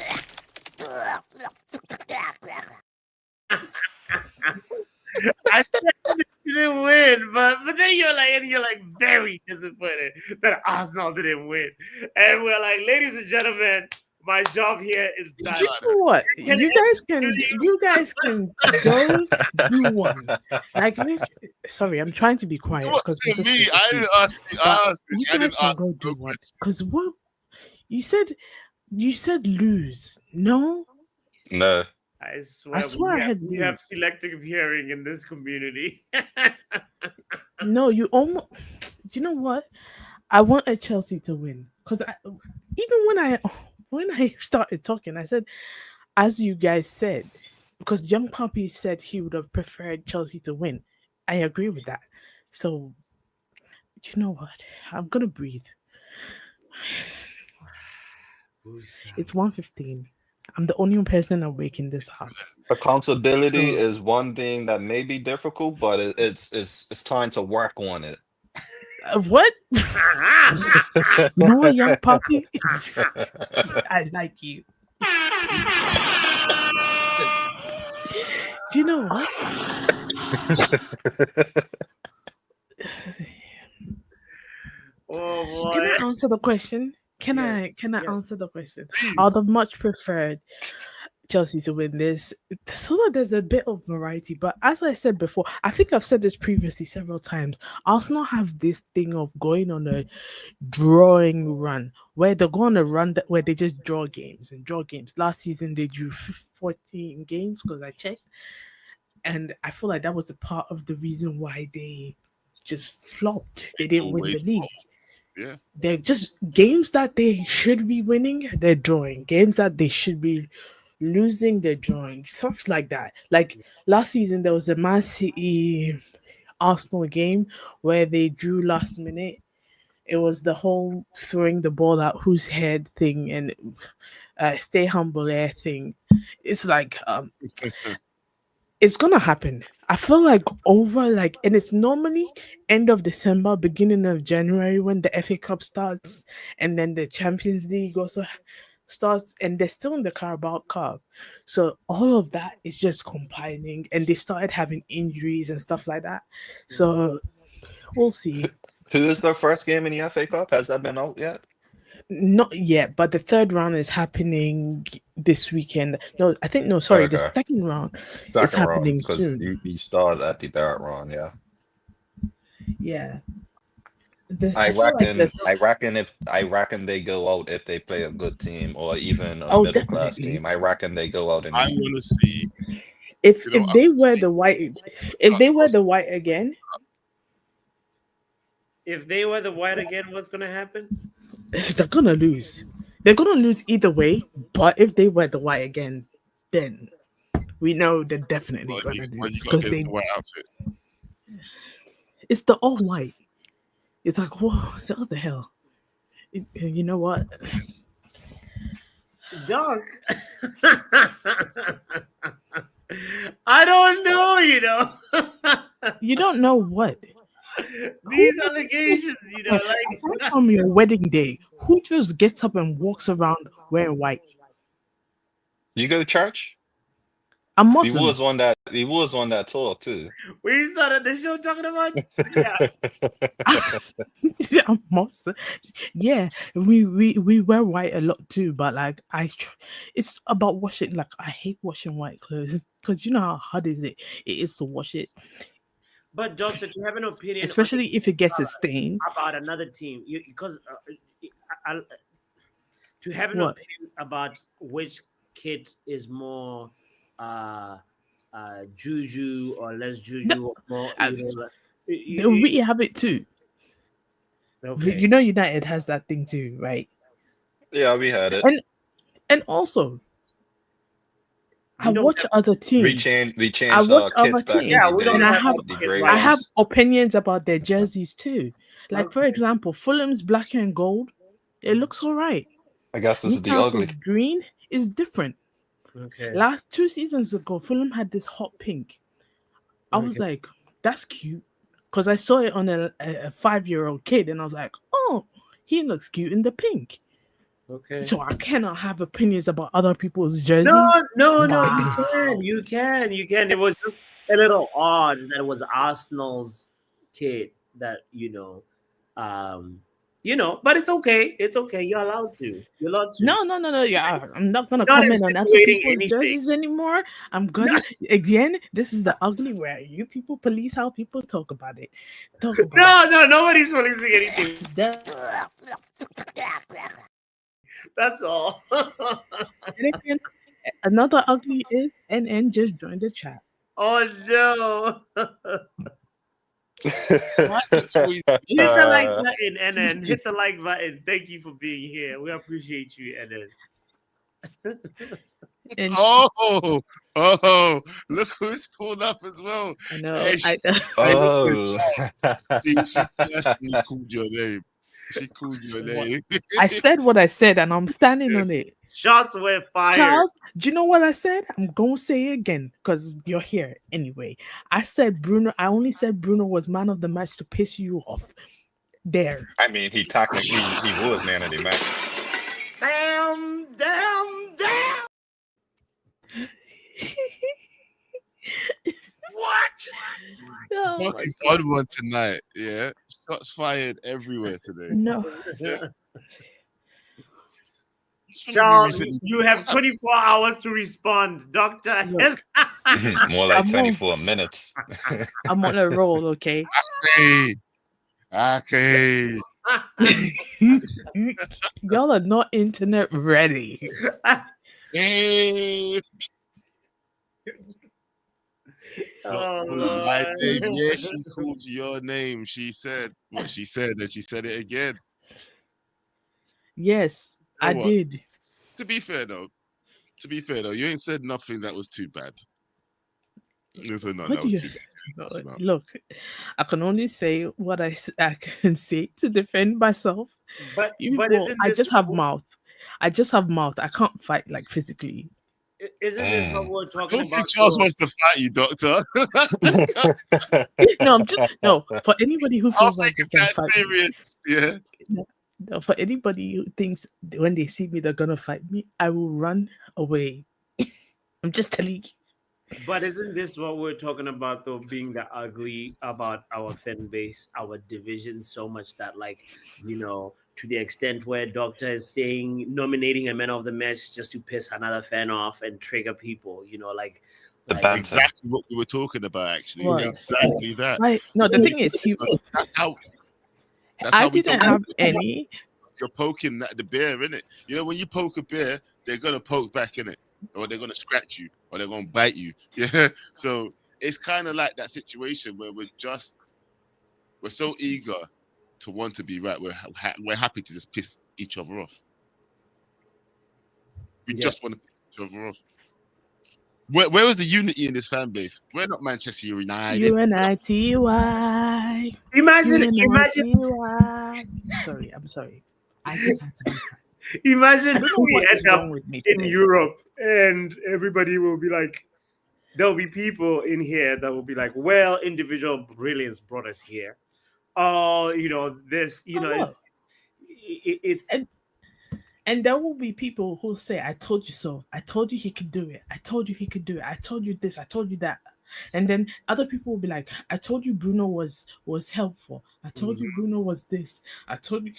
I said they didn't win, but then you're like very disappointed that Arsenal didn't win, and we're like, ladies and gentlemen, my job here is done. You know what? Can You guys can go do one. Like, sorry, I'm trying to be quiet It because wasn't my me. sister's I asleep. didn't ask you. But I asked it. you I guys didn't can ask go no do one. question. Because what you said lose. No, No. I swear, I had we have lose. selective hearing in this community. No, you almost. Do you know what? I wanted Chelsea to win because even when I started talking, I said, as you guys said, because Young Puppy said he would have preferred Chelsea to win. I agree with that. So you know what? I'm gonna breathe. It's 1:15. I'm the only person awake in this house. Accountability So is one thing that may be difficult, but it's time to work on it. what? You know what, Young Puppy? I like you. Do you know what? Oh boy. Can I answer the question? Can I Yes, yes. answer the question? I Please. would have much preferred Chelsea to win this so that there's a bit of variety. But as I said before, I think I've said this previously several times. Arsenal have this thing of going on a drawing run where they go on a run where they just draw games and draw games. Last season they drew 14 games because I checked, and I feel like that was the part of the reason why they just flopped. They didn't win the Always league. Yeah. They're just games that they should be winning, they're drawing. Games that they should be losing, they're drawing. Stuff like that. Like last season, there was a Man City Arsenal game where they drew last minute. It was the whole throwing the ball at whose head thing and stay humble air thing. It's like it's gonna happen. I feel like and it's normally end of December, beginning of January when the FA Cup starts, and then the Champions League also starts, and they're still in the Carabao Cup. So all of that is just compiling, and they started having injuries and stuff like that. So we'll see. Who is their first game in the FA Cup? Has that been out yet? Not yet, but the third round is happening this weekend. No, I think no, sorry, the Okay. second round is Second round, happening because soon. you started at the third round, yeah. Yeah. I feel like reckon this. I reckon they go out if they play a good team or even a Oh, middle class definitely. team. I reckon they go out and I eat. want to see. If You know, if I they wanna wear see the white, if they wear the white again, If they were the white again, what's gonna happen? they're gonna lose. They're gonna lose either way. But if they wear the white again, then we know they're definitely what gonna what lose you got because against the white outfit. it's the all white. It's like what the hell? You know what? Doc. I don't know, You don't know what. These allegations, like Aside from your wedding day, who just gets up and walks around wearing white? You go to church? I'm He Muslim. was on that tour too. we started the show talking about I'm Muslim. Yeah, we wear white a lot too, but like it's about washing. Like I hate washing white clothes because you know how hard it is to wash it, But Doctor, do you have an opinion especially if it gets a stain. about another team? Because to have an What? opinion about which kid is more juju or less juju or more, We have it too. okay. You know, United has that thing too, right? Yeah, we had it. And also, I We don't watch have- other We teams. changed watch our kits other back in teams. the we day. don't And have The kids gray like I have ones. opinions about their jerseys too. Like for Okay. example, Fulham's black and gold, it looks all right. I guess this is the ugly. Newcastle's green is different. Okay. Last 2 seasons ago, Fulham had this hot pink. I was Okay. like, that's cute. Because I saw it on a 5-year-old kid and I was like, oh, he looks cute in the pink. Okay. So I cannot have opinions about other people's jerseys. No, Wow. you can. It was just a little odd that it was Arsenal's kid that but it's okay. It's okay. You're allowed to. No. Yeah, I'm not gonna Not comment on other insinuating people's anything. jerseys anymore. I'm gonna again. This is the ugly where you people police how people talk about it. Talk about No, nobody's policing anything. it. That's all. And again, another ugly is NN just joined the chat. Oh no. Why is it always Hit the like button and then hit the like button. Thank you for being here. We appreciate you, and then And Oh, look who's pulled up as well. I know. Hey, she Oh. personally called your name. She called your name. I said what I said, and I'm standing on it. shots were fired. Charles, do you know what I said? I'm gonna say it again because you're here anyway. I said Bruno. I only said Bruno was man of the match to piss you off. There. I mean, he technically he was man of the match. Damn. Oh my He's God. on one tonight. Yeah, shots fired everywhere today. No. Yeah. What's wrong with you Charles, recently? you have What's happened? 24 hours to respond, Doctor. Look, More like I'm on 24 minutes. I'm on a roll, okay? Hey, okay. Y'all are not internet ready. Hey, Oh, my Lord. babe. Yeah, she called your name. She said what she said, and she said it again. Yes, You I know what? did. To be fair though, you ain't said nothing that was too bad. You said nothing What that do was you too bad. That's about. look? I can only say what I can say to defend myself. But You but people, isn't I this just have mouth. I just have mouth. I can't fight like physically. isn't this what Mm. we're I talking don't think about? Charles Though? wants to fight you, Doctor. No, I'm just no. For anybody who I don't feels think like they it's can that fight me, serious. Yeah. no, for anybody who thinks when they see me they're gonna fight me, I will run away. I'm just telling you. But isn't this what we're talking about though? Being the ugly about our fan base, our division, so much that to the extent where Doctor is saying nominating a man of the match just to piss another fan off and trigger people. The Like banter. Exactly what we were talking about, actually. What? Exactly that. Right? No, the thing is, That's I how we don't didn't have any. you're poking at the bear, innit? You know, when you poke a bear, they're gonna poke back, innit? Or they're gonna scratch you, or they're gonna bite you. Yeah. So it's kind of like that situation where we're so eager to want to be right. We're happy to just piss each other off. We Yeah. just want to piss each other off. Where was the unity in this fan base? We're not Manchester United. UNITY. imagine, UNITY. Sorry, I'm sorry. I just had to do that. imagine I don't know we what is end up wrong with me in today. Europe and everybody will be like, there'll be people in here that will be like, well, individual brilliance brought us here. Oh, this, So what? it's And there will be people who say, I told you so. I told you he could do it. I told you he could do it. I told you this. I told you that. And then other people will be like, I told you Bruno was helpful. I told you Bruno was this. I told you.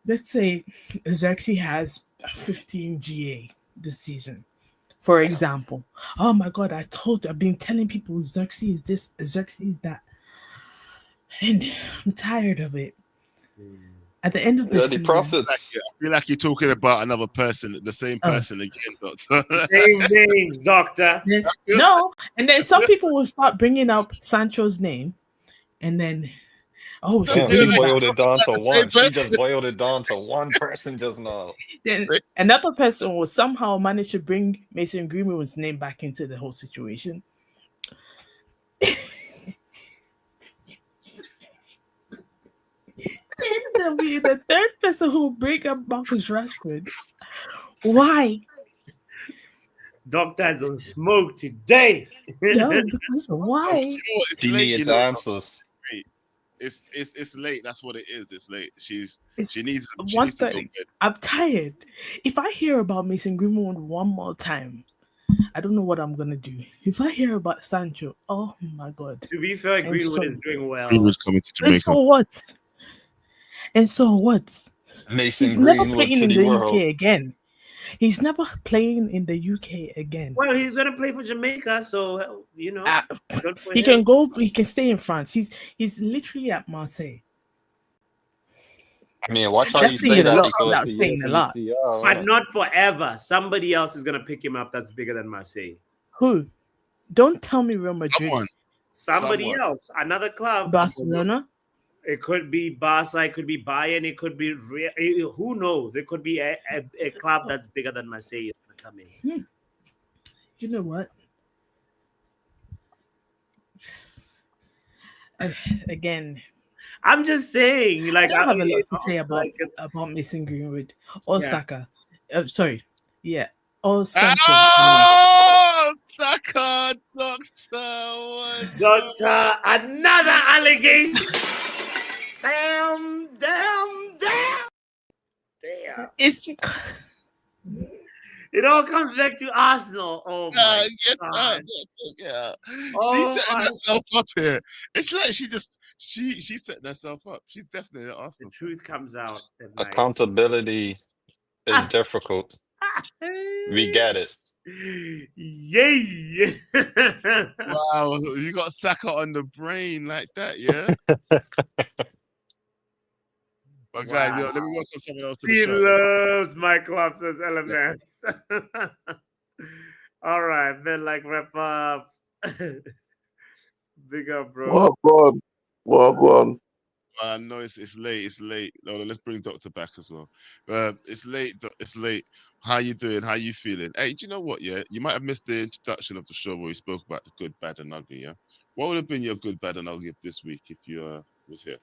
Let's say Xerxes has 15 GA this season, for example. Oh my God, I told you. I've been telling people Xerxes is this, Xerxes is that. And I'm tired of it. At the end of the The season, prophets. I feel like you're talking about another person, the same person again, Doctor. same things, Doctor. no, and then some people will start bringing up Sancho's name, and then we should Damn, bring she him back. boiled it down to the same one. She person. just boiled it down to one person just now. Then another person will somehow manage to bring Mason Greenwood's name back into the whole situation. Then there'll be the third person who will bring up Marcus Rashford. Why? Doctor has on smoke today. No, because why? You know what? It's She late, needs you know. answers. It's late. That's what it is. It's late. She It's needs to go 1:30. bed. I'm tired. If I hear about Mason Greenwood one more time, I don't know what I'm gonna do. If I hear about Sancho, oh my God. To be fair, And Greenwood so- is doing well. Greenwood's coming to And Jamaica. so what? And so what? Mason He's never Greenwood playing to in the the world. UK again. He's never playing in the UK again. Well, he's gonna play for Jamaica, so Ah, good for he him. can go. He can stay in France. He's literally at Marseille. I mean, watch how That's you saying say a that lot because without he saying is a lot. ECR. But not forever. Somebody else is gonna pick him up. That's bigger than Marseille. Who? Don't tell me Real Madrid. Somebody Someone. else, another club. Barcelona. It could be Barca. It could be Bayern. It could be who knows? It could be a club that's bigger than Marseille is gonna come in. You know what? Again, I'm just saying, I don't have a lot to say like about Mason Greenwood or Yeah. Saka. Sorry, yeah, or Sancho. Oh, Saka, Doctor. Doctor, another allegation. damn. It's It all comes back to Arsenal. Oh my Get god. yeah. She's Oh setting my. herself up here. It's like she's setting herself up. She's definitely an The Arsenal fan. truth comes out at night. Accountability is difficult. We get it. Yay! Wow, you got Saka on the brain like that, yeah? But guys, let me Wow. welcome someone else to the He show. loves my club, says LMS. All right, then like wrap up. Big up, bro. Well, go on. Well, go on. I know it's late. It's late. No, let's bring Doctor back as well. It's late. It's late. How you doing? How you feeling? Hey, do you know what? Yeah, you might have missed the introduction of the show where we spoke about the good, bad, and ugly. Yeah, what would have been your good, bad, and ugly of this week if you was here?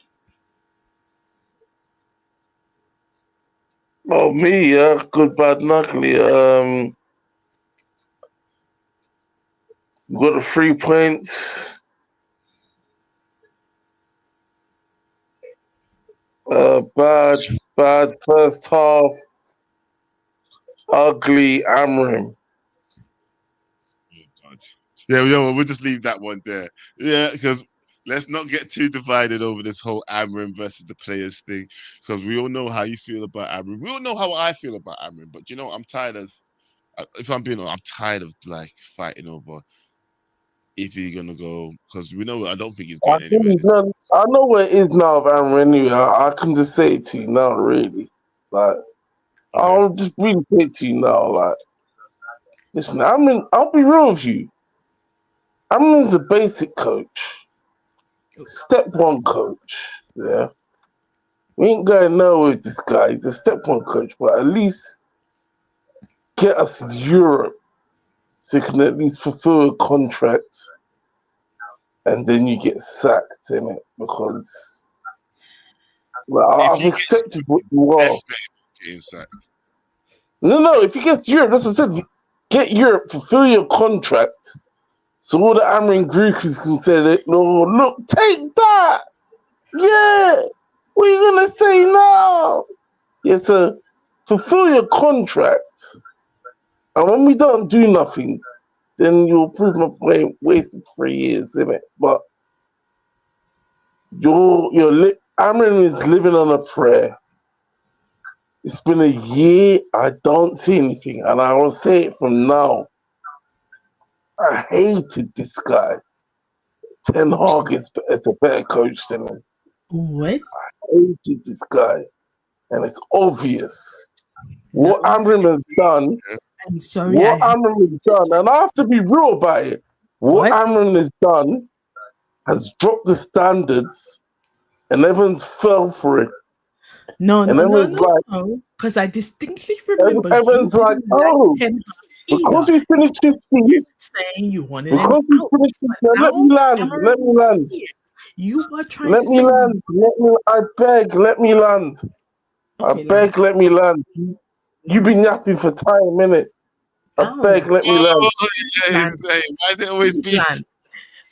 Oh, me, yeah. Good, bad, and ugly. Got the 3 points. Bad first half. Ugly Amrim. Oh God. Yeah, well, we'll just leave that one there. Yeah, because let's not get too divided over this whole Amrin versus the players thing. Because we all know how you feel about Amrin. We all know how I feel about Amrin. But you know, I'm tired of. If I'm being honest, I'm tired of like fighting over if he's gonna go because we know I don't think he's I going think anywhere. I know where it is now, Amrim. Anyway, I can just say it to you now, really. Like, Okay. I'll just really say it to you now. Like, listen, I'll be real with you. Amrim's a basic coach. Step one coach. Yeah. We ain't going nowhere with this guy. He's a step one coach, but at least get us Europe so you can at least fulfill a contract and then you get sacked in it because well, If I've he gets accepted what you are. definitely getting sacked. No, if he gets Europe, that's what I said. Get Europe, fulfill your contract so all the Amrin groupies can say that, no, look, take that. Yeah. What are you going to say now? Yeah, so fulfill your contract. And when we don't do nothing, then you'll prove my point. Wasted 3 years, innit? But Amrin is living on a prayer. It's been a year. I don't see anything, and I will say it from now. I hated this guy. Ten Hag is a better coach than him. What? I hated this guy, and it's obvious what Amrin has done. I'm sorry. What Amrin has done, and I have to be real about it. What What? Amrin has done has dropped the standards, and everyone's fell for it. No, And no, no, everyone's no, like, no. Because I distinctly remember everyone's you like, didn't oh, like Ten Hag because either. he finished his season, Saying you wanted him because he out. finished his But season, let now me land, Cameron let me is land, here. You were trying let to me say, land, I beg, let me land. I okay, land. beg, let me land. You've been yapping for time, innit? I I'll beg, land. let me land. Oh, yeah, Land. why is it always Please beef? land.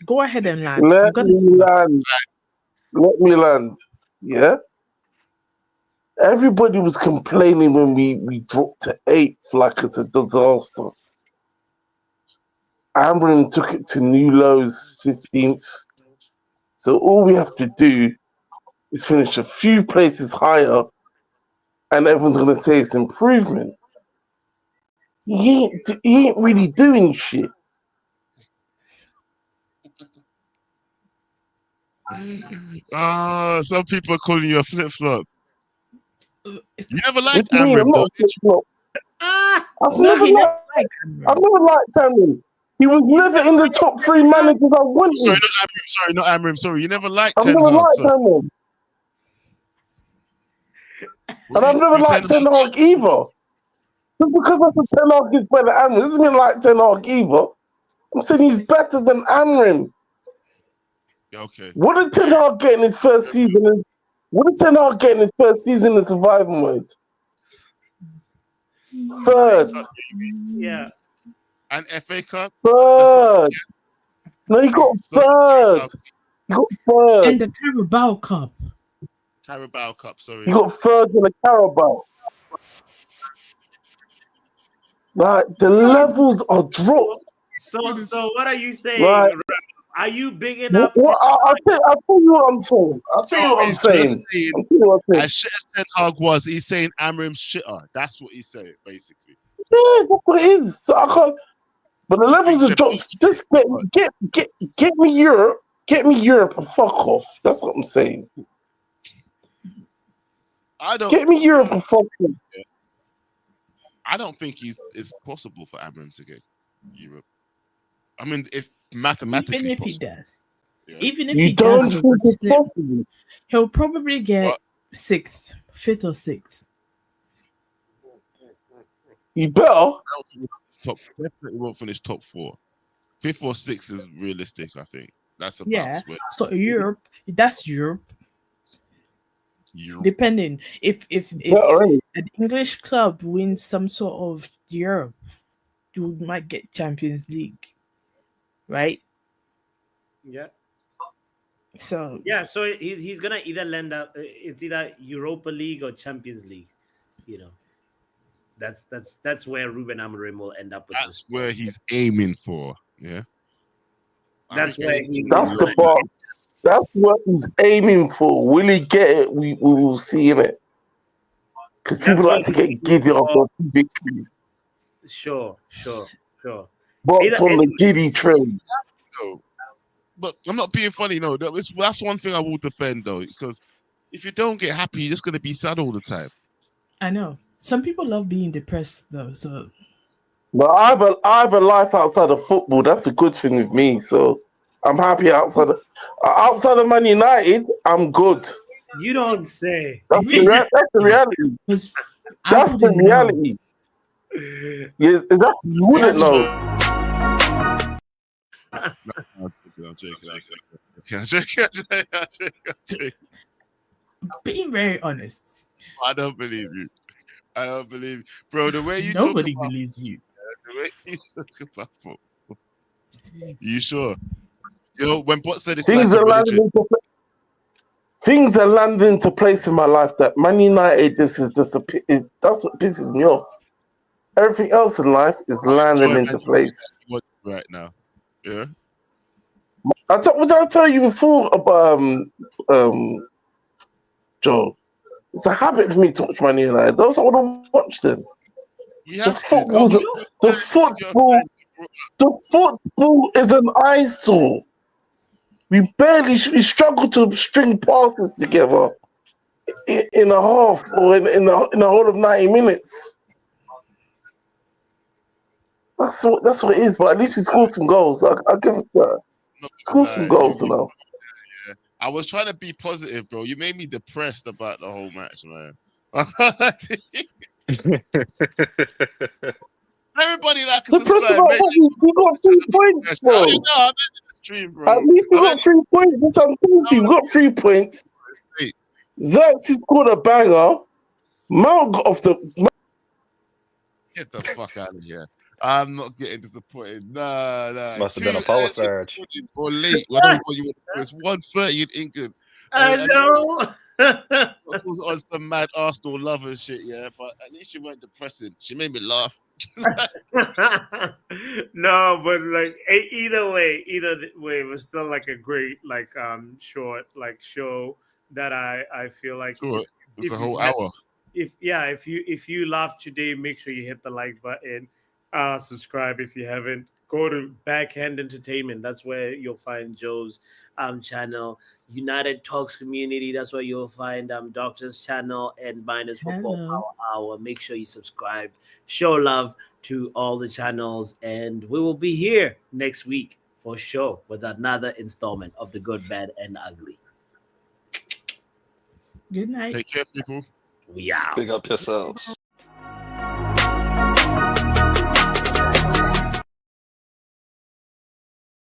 Go ahead and land. I'm Let gonna me land. Let me land. Yeah? Everybody was complaining when we dropped to 8th like it's a disaster. Ambrose took it to new lows, 15th. So all we have to do is finish a few places higher and everyone's going to say it's improvement. He ain't really doing shit. Some people are calling you a flip flop. Uh, You never What liked do you mean? I'm Amrim, not though, a did you? flip-flop. Ah! I've No, never he never liked liked I've Cameron. never liked Amrin. He was never in the top 3 managers I Sorry, wanted. not Amrim. Sorry, not Amrim. Sorry, you never liked I've Ten never Hag. liked Sorry. Amrin. And I've never You Ten liked Ten Hag. Hag either. Just because I said Ten Hag is better than Amrin doesn't mean I like Ten Hag either. I'm saying he's better than Amrin. Yeah, okay. What did Ten Hag get in his first season? What did Ten Hag get in his first season in survival mode? Third. Yeah. And FA Cup. Third. No, he got third. He got third. And the Carabao Cup. Carabao Cup. Sorry. He got third in the Carabao. Like the levels are dropped. So what are you Right. saying? Are you bigging up? I'll tell you what I'm saying. I'll tell you what I'm He's just saying. saying, I'll tell you what I'm saying. as shit as Ten Hag was, he's saying Amrim's shitter. That's what he's saying, basically. Yeah, that's what it is. So I can't. But the He levels thinks are they're dropped. Just get me Europe. Get me Europe and fuck off. That's what I'm saying. I don't. Get me Europe and fuck off. I don't think it's possible for Amram to get Europe. I mean, it's mathematically Even if he possible. does, Yeah. even if You he does don't have a think good it's slip, possible? he'll probably get But- sixth, fifth or sixth. You better. I don't think definitely won't finish top 4. 5th or 6th is realistic. I think that's about Yeah. where So Europe, that's Europe. Europe. Depending if Better, ain't it? an English club wins some sort of Europe, you might get Champions League, right? Yeah. So Yeah, so he's gonna either land up. It's either Europa League or Champions League. You know, that's where Ruben Amorim will end up with That's this. where he's aiming for. Yeah. I That's think where anything he's That's the gonna. bar. That's what he's aiming for. Will he get it? We will see in it. Because That's people what like to he's get aiming giddy off for. their victories. Sure. But Either on the giddy train. so. But I'm not being funny. No, that's one thing I will defend though, because if you don't get happy, you're just gonna be sad all the time. I know some people love being depressed though. So But I have a life outside of football. That's a good thing with me. So I'm happy outside of Man United. I'm good. you don't say. That's that's the reality. because I That's the wouldn't know. reality. Yeah, you wouldn't know. I'm joking. Being very honest, I don't believe you. I don't believe you. Bro, the way you nobody talk about believes you. the way you talk about football. You sure? You know, when Bot said it's like Things a are landing religion, into things are landing into place in my life that Man United that's what pisses me off. Everything else in life is I enjoy landing Man into United place. right now. Yeah. What did I tell you before about Joe? It's a habit for me to watch Man United. Those I want to watch them. You The have to. Oh, football's but the if you're a football fan, the football is an eyesore. We struggle to string passes together in a half or in a whole of 90 minutes. That's what it is. But at least we scored some goals. I give it that. not gonna Score some lie, goals now. I was trying to be positive, bro. You made me depressed about the whole match, man. Everybody like us The a press Spurs, about mate. we got 3 points, I bro. know, I'm in the stream, bro. At least we I'm in got 3 points. That's what I'm saying to you. We got 3 points. the Xerxes scored a banger. Mount got off the. Get the fuck out of here. I'm not getting disappointed. Nah. Must It's have too been a power early surge. or late. Whatever you want to do. It's 1:30 in England. I And know. it was on some mad Arsenal love and shit, yeah. But at least she weren't depressing. She made me laugh. No, but like either way, it was still like a great short show that I feel like Sure. It's a if you whole hour. if you laughed today, make sure you hit the like button, subscribe if you haven't. Go to Backhand Entertainment. That's where you'll find Joe's channel. United Talks Community. That's where you'll find Doctor's channel and Minus Football Hello. Power Hour. Make sure you subscribe. Show love to all the channels, and we will be here next week for sure with another installment of the Good, Bad, and Ugly. Good night. Take care, people. We out. Big up yourselves.